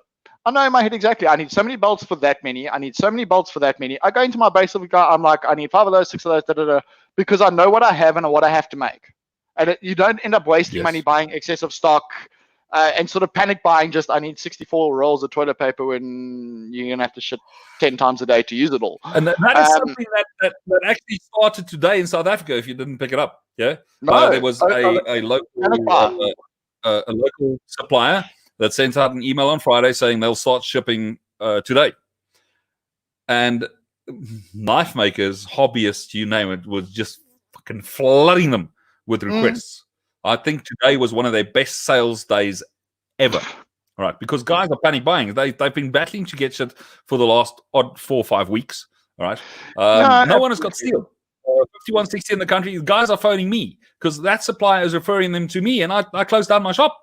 I know in my head exactly. I need so many bolts for that many. I need so many bolts for that many. I go into my base of the guy. I'm like, I need 5 of those, 6 of those, because I know what I have and what I have to make. And you don't end up wasting money buying excessive stock and sort of panic buying. Just I need 64 rolls of toilet paper when you're gonna have to shit 10 times a day to use it all. And that is something that actually started today in South Africa. If you didn't pick it up, there was a local supplier that sent out an email on Friday saying they'll start shipping today. And knife makers, hobbyists, you name it, was just fucking flooding them with requests. I think today was one of their best sales days ever. All right, because guys are panic buying. They've been battling to get shit for the last 4 or 5 weeks. All right, no one has got steel. 5160 in the country. Guys are phoning me because that supplier is referring them to me, and I closed down my shop.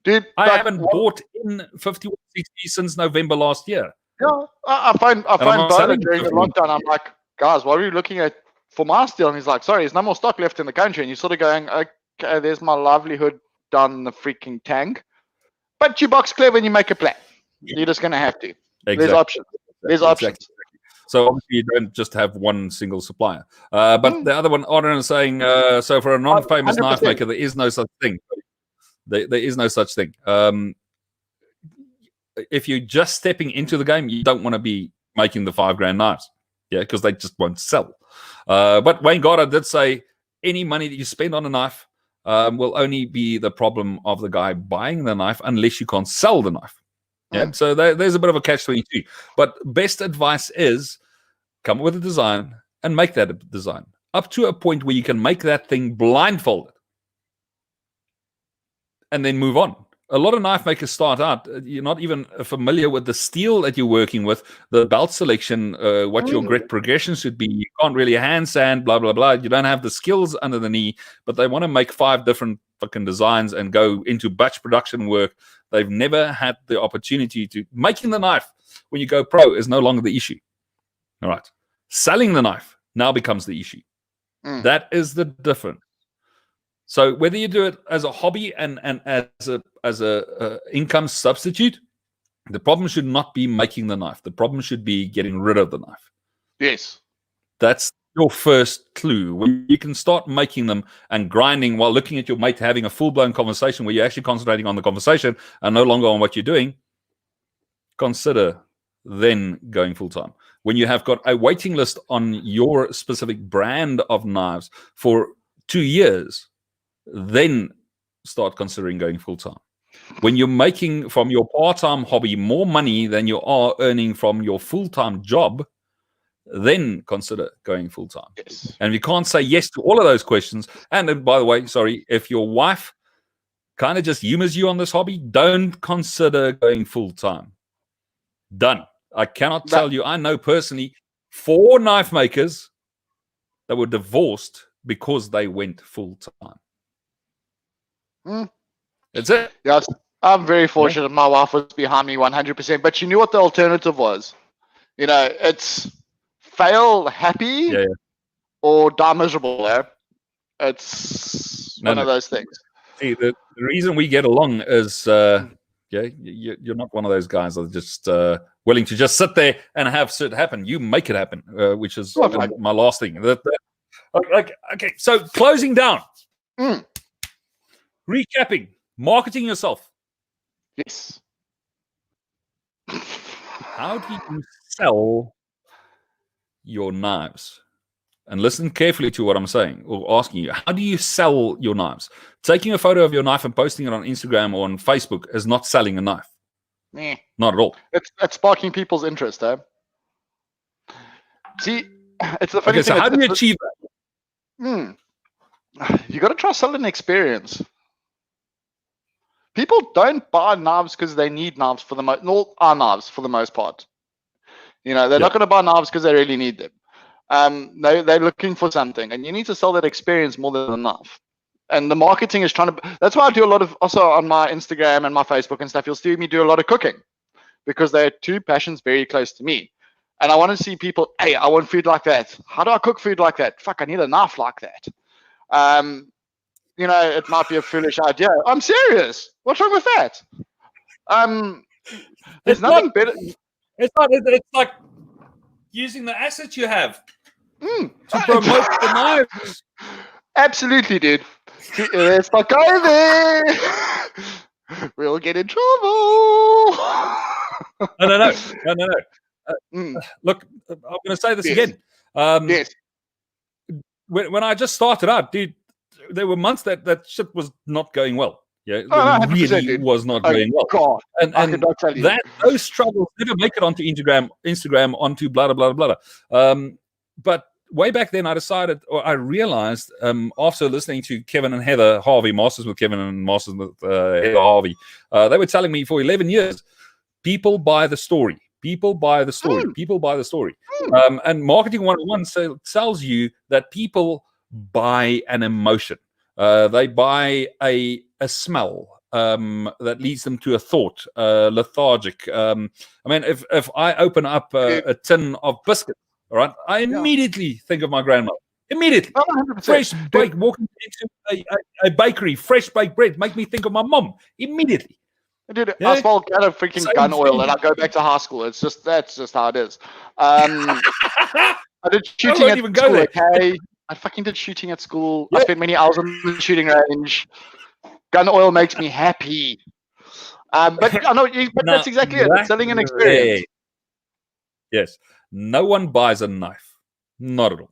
Dude, I haven't bought in 5160 since November last year. Yeah, I find Bola during the lockdown. I'm like, guys, what are you looking at for my steel? And he's like, sorry, there's no more stock left in the country. And you're sort of going, okay, there's my livelihood down the freaking tank. But you box clever and you make a plan. You're just going to have to. Exactly. There's options. There's options. Exactly. So obviously you don't just have one single supplier. But the other one, Auden is saying, so for a non-famous 100%. Knife maker, there is no such thing. There is no such thing. If you're just stepping into the game, you don't want to be making the $5,000 knives, because they just won't sell. But Wayne Goddard did say any money that you spend on a knife will only be the problem of the guy buying the knife unless you can't sell the knife. So there's a bit of a catch-22. But best advice is come up with a design and make that design up to a point where you can make that thing blindfolded and then move on. A lot of knife makers start out, you're not even familiar with the steel that you're working with, the belt selection, what your grit progression should be. You can't really hand sand, blah, blah, blah. You don't have the skills under the knee, but they want to make 5 different fucking designs and go into batch production work. They've never had the opportunity to. Making the knife when you go pro is no longer the issue. All right. Selling the knife now becomes the issue. That is the difference. So whether you do it as a hobby and as a income substitute, the problem should not be making the knife. The problem should be getting rid of the knife. Yes. That's your first clue. When you can start making them and grinding while looking at your mate having a full-blown conversation where you're actually concentrating on the conversation and no longer on what you're doing, consider then going full-time. When you have got a waiting list on your specific brand of knives for 2 years, then start considering going full-time. When you're making from your part-time hobby more money than you are earning from your full-time job, then consider going full-time. Yes. And if you can't say yes to all of those questions, and by the way, sorry, if your wife kind of just humors you on this hobby, don't consider going full-time. Done. I cannot tell you, I know personally 4 knife makers that were divorced because they went full-time. That's it. Yes, I'm very fortunate. My wife was behind me 100%, but she knew what the alternative was. It's fail happy or die miserable. It's one of those things. See, the reason we get along is, you're not one of those guys that are just willing to just sit there and have shit happen. You make it happen, which is my last thing. Okay, so closing down. Recapping, marketing yourself. Yes. How do you sell your knives? And listen carefully to what I'm saying or asking you. How do you sell your knives? Taking a photo of your knife and posting it on Instagram or on Facebook is not selling a knife. Not at all. It's sparking people's interest, See, it's the funny thing. So how do you achieve that? You got to try selling experience. people don't buy knives because they need knives for the most. All are knives for the most part. You know, they're not going to buy knives because they really need them. They're looking for something, and you need to sell that experience more than a knife. And the marketing is trying to. That's why I do a lot of also on my Instagram and my Facebook and stuff. You'll see me do a lot of cooking because they're two passions very close to me. And I want to see people. Hey, I want food like that. How do I cook food like that? Fuck, I need a knife like that. You know, it might be a foolish idea. I'm serious. What's wrong with that? There's nothing better. It's like using the assets you have to promote the knives. Absolutely, dude. Let's not go there. We'll get in trouble. No. Look, I'm going to say this again. Yes. When I just started out, dude, there were months that shit was not going well. Yeah, it really dude. was not going well. God, and I could not tell you. Those struggles never make it onto Instagram, onto blah blah blah blah. But way back then, I decided, or I realized, after listening to Kevin and Heather Harvey, Masters with Kevin and Masters with Heather Harvey, they were telling me for 11 years, people buy the story. People buy the story. People buy the story. And Marketing 101 tells you that people buy an emotion. They buy a smell that leads them to a thought, lethargic. I mean, if I open up a tin of biscuits, all right, I immediately think of my grandmother. Immediately. 100%. Fresh baked, walking into a bakery, fresh baked bread, make me think of my mom. Immediately. Dude, I smell kind of freaking gun oil, and I go back to high school. That's just how it is. I did shooting at school. Okay, I fucking did shooting at school. I spent many hours on the shooting range. Gun oil makes me happy. But I know, but that's exactly it. It's selling an experience. Yes, no one buys a knife. Not at all.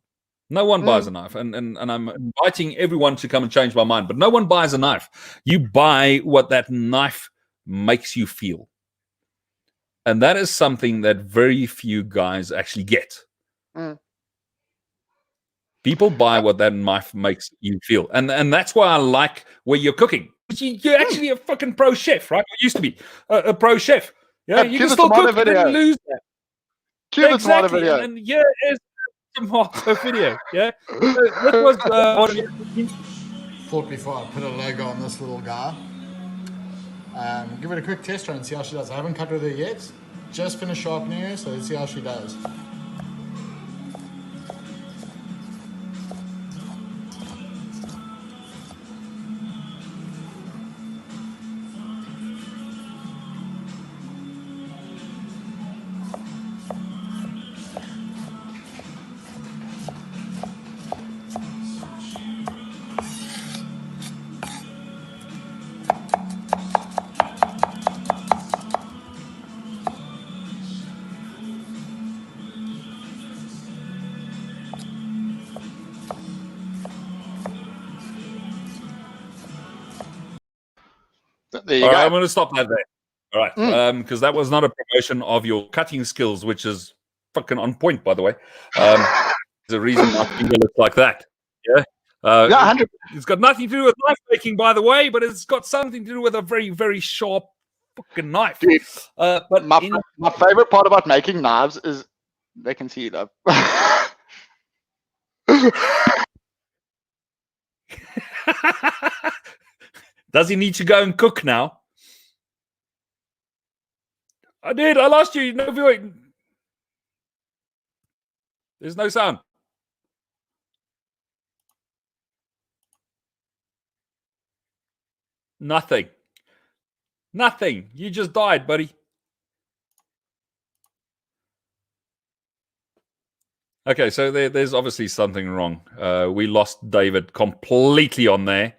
No one buys a knife, and I'm inviting everyone to come and change my mind. But no one buys a knife. You buy what that knife makes you feel, and that is something that very few guys actually get. People buy what that knife makes you feel, and that's why I like where you're cooking. You're actually a fucking pro chef, right? You used to be a pro chef. Yeah, you can still cook. You didn't lose that. Exactly, and here is the tomato video. Yeah, that was thought before I put a logo on this little guy. Give it a quick test run and see how she does. I haven't cut with her yet. Just finished sharpening her, so let's see how she does. There you all go. right, I'm going to stop that there. All right, because that was not a promotion of your cutting skills, which is fucking on point, by the way. There's a reason my finger looks like that. Yeah. 100%. It's got nothing to do with knife making, by the way, but it's got something to do with a very, very sharp fucking knife. Dude, but my favorite part about making knives is they can see it up. Does he need to go and cook now? I did. I lost you. No viewing. There's no sound. Nothing. Nothing. You just died, buddy. Okay, so there's obviously something wrong. We lost David completely on there.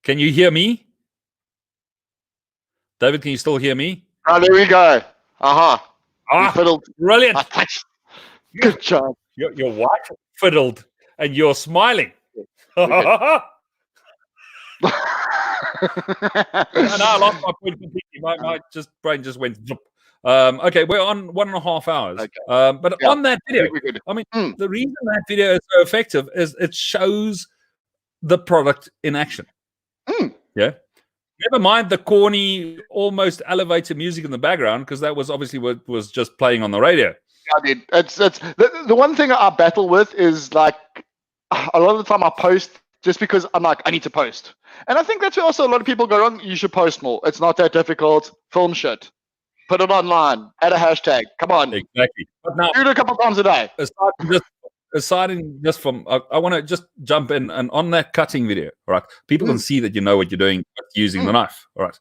Can you hear me? David, can you still hear me? Oh, there we go. Fiddled. Brilliant. Good job. Your wife fiddled and you're smiling. And I lost my point completely. My brain just went zip. Okay, we're on 1.5 hours. Okay. But on that video, I mean, the reason that video is so effective is it shows the product in action. Yeah. Never mind the corny, almost elevator music in the background, because that was obviously what was just playing on the radio. I mean, it's the one thing I battle with is like a lot of the time I post just because I'm like, I need to post. And I think that's where also a lot of people go wrong. You should post more. It's not that difficult. Film shit. Put it online. Add a hashtag. Come on. Exactly. But now, do it a couple times a day. aside just from, I want to just jump in and on that cutting video, all right? People can see that you know what you're doing using the knife, all right?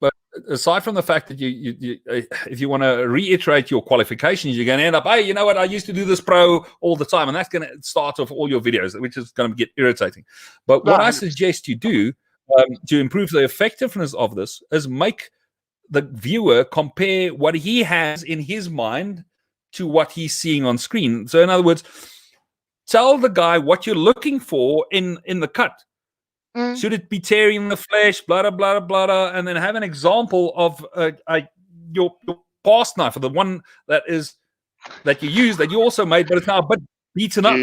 But aside from the fact that you if you want to reiterate your qualifications, you're going to end up, hey, you know what? I used to do this pro all the time, and that's going to start off all your videos, which is going to get irritating. But what I suggest you do to improve the effectiveness of this is make the viewer compare what he has in his mind to what he's seeing on screen. So in other words, tell the guy what you're looking for in the cut. Should it be tearing the flesh, blah, blah, blah, blah, and then have an example of your past knife, or the one that you use, that you also made, but it's now a bit beaten up.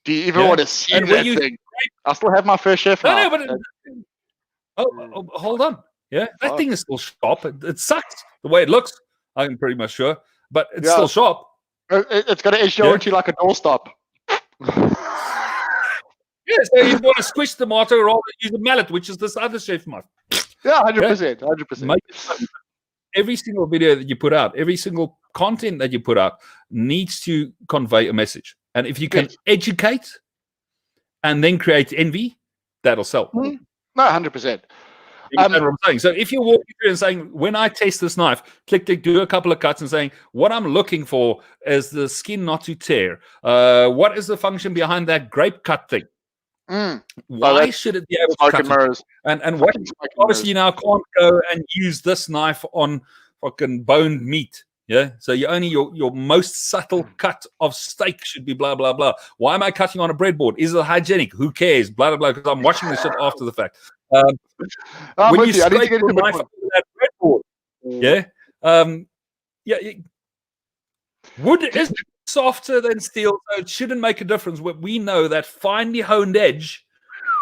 Do you even want to see that thing? I still have my first chef knife. No, but hold on. Yeah, that thing is still sharp. It sucks the way it looks, I'm pretty much sure, but it's still sharp. It's got to edge into like a doorstop. Yeah, so you want to squish the tomato rather than use a mallet, which is this other chef knife. Yeah, 100%. 100%. Every single video that you put out, every single content that you put out needs to convey a message. And if you can educate and then create envy, that'll sell. No, 100%. You know what I'm saying? So if you're walking through and saying, when I test this knife, click, do a couple of cuts and saying, what I'm looking for is the skin not to tear. What is the function behind that grape cut thing? Why should it be able to cut mirrors? And what, obviously you now can't go and use this knife on fucking boned meat. Yeah, so you only your most subtle cut of steak should be blah blah blah. Why am I cutting on a breadboard? Is it hygienic? Who cares? Blah blah blah. Because I'm watching this shit after the fact. When you scrape the knife over that breadboard, wood is softer than steel, so it shouldn't make a difference. We know that finely honed edge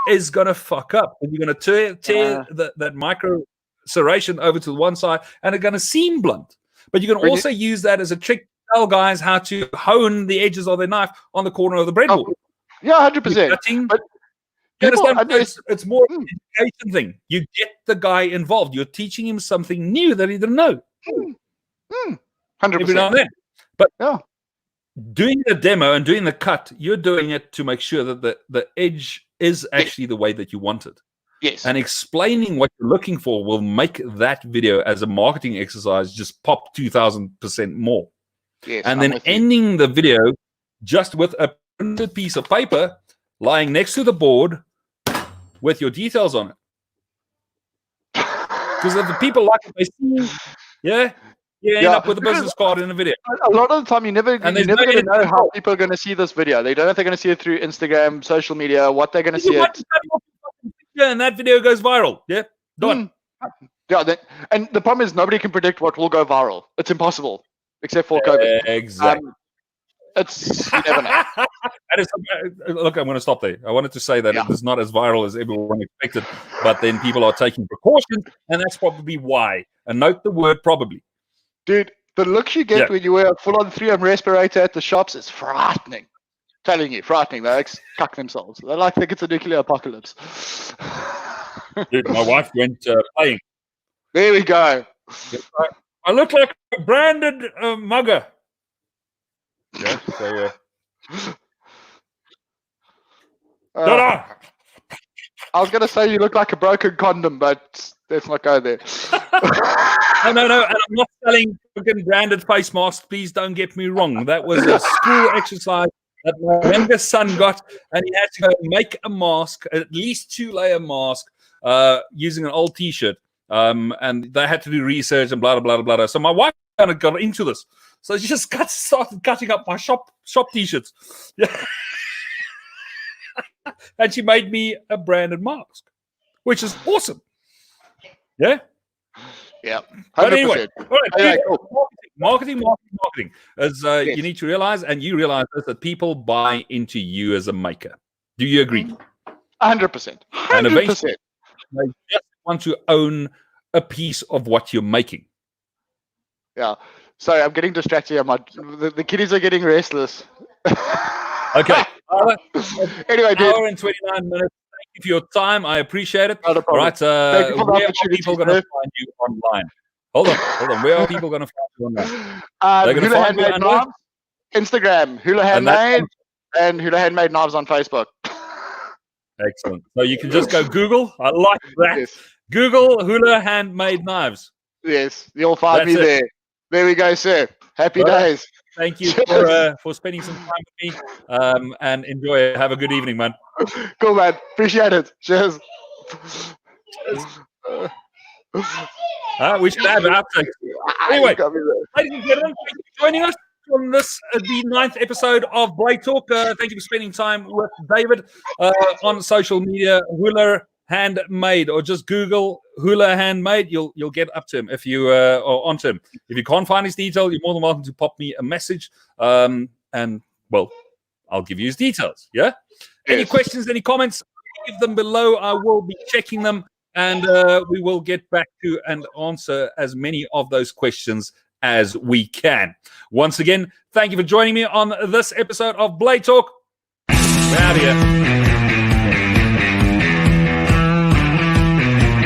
is going to fuck up, and you're going to tear that micro serration over to the one side, and it's going to seem blunt. But you can also use that as a trick to tell guys how to hone the edges of their knife on the corner of the breadboard. Yeah, 100%. But you understand? It's more an education thing. You get the guy involved. You're teaching him something new that he didn't know. 100%. Every now and then. But doing the demo and doing the cut, you're doing it to make sure that the edge is actually the way that you want it. Yes. And explaining what you're looking for will make that video as a marketing exercise just pop 2,000% more. Yes, and then ending the video just with a printed piece of paper lying next to the board with your details on it. Because if the people like what they see, you end up with a business card in a video. A lot of the time, you're never going to know how people are going to see this video. They don't know if they're going to see it through Instagram, social media, what they're going to see it. And that video goes viral. Yeah, done. Yeah, and the problem is nobody can predict what will go viral. It's impossible, except for COVID. Exactly. It's you never know. Look, I'm going to stop there. I wanted to say that it is not as viral as everyone expected, but then people are taking precautions, and that's probably why. And note the word probably. Dude, the looks you get when you wear a full-on 3M respirator at the shops is frightening. Telling you, frightening. They like cuck themselves. They like think it's a nuclear apocalypse. Dude, my wife went playing. There we go. I look like a branded mugger. Yeah, so I was going to say you look like a broken condom, but let's not go there. No, and I'm not selling fucking branded face masks. Please don't get me wrong. That was a school exercise that my youngest son got, and he had to go make a mask, at least 2-layer mask, using an old T-shirt. And they had to do research and blah, blah, blah, blah. So my wife kind of got into this. So she just started cutting up my shop T-shirts. Yeah. And she made me a branded mask, which is awesome. Yeah? Yeah. 100%. But anyway, all right, marketing. As you need to realize, and you realize this, that people buy into you as a maker. Do you agree? 100%. And 100%. eventually, they just want to own a piece of what you're making. Yeah. Sorry, I'm getting distracted here. The kiddies are getting restless. Okay. Anyway, dude. Hour and 29 minutes. Thank you for your time. I appreciate it. Not a All problem. right. Thank you for the Where are opportunity, people going to sir. find you online? Hold on. Where are people going to find you online? They're going to Hoehler find you Handmade under Knives, Instagram, Hoehler And that's- Handmade, and Hoehler Handmade Knives on Facebook. Excellent. So you can just go Google. I like that. Yes. Google Hoehler Handmade Knives. Yes, you'll find That's me it. there. There we go, sir. Happy All right. days. Thank you Cheers. for spending some time with me. And enjoy it. Have a good evening, man. Cool, man. Appreciate it. Cheers. We should have an outtake. Anyway, ladies and gentlemen, thank you for joining us on this, the 9th episode of Blade Talk. Thank you for spending time with David on social media, Hoehler Handmade, or just Google Hoehler Handmade. You'll get up to him if you are onto him. If you can't find his details, you're more than welcome to pop me a message. And well, I'll give you his details. Yeah. Any questions, any comments, leave them below. I will be checking them, and we will get back to and answer as many of those questions as we can. Once again, thank you for joining me on this episode of Blade Talk. We're out of here.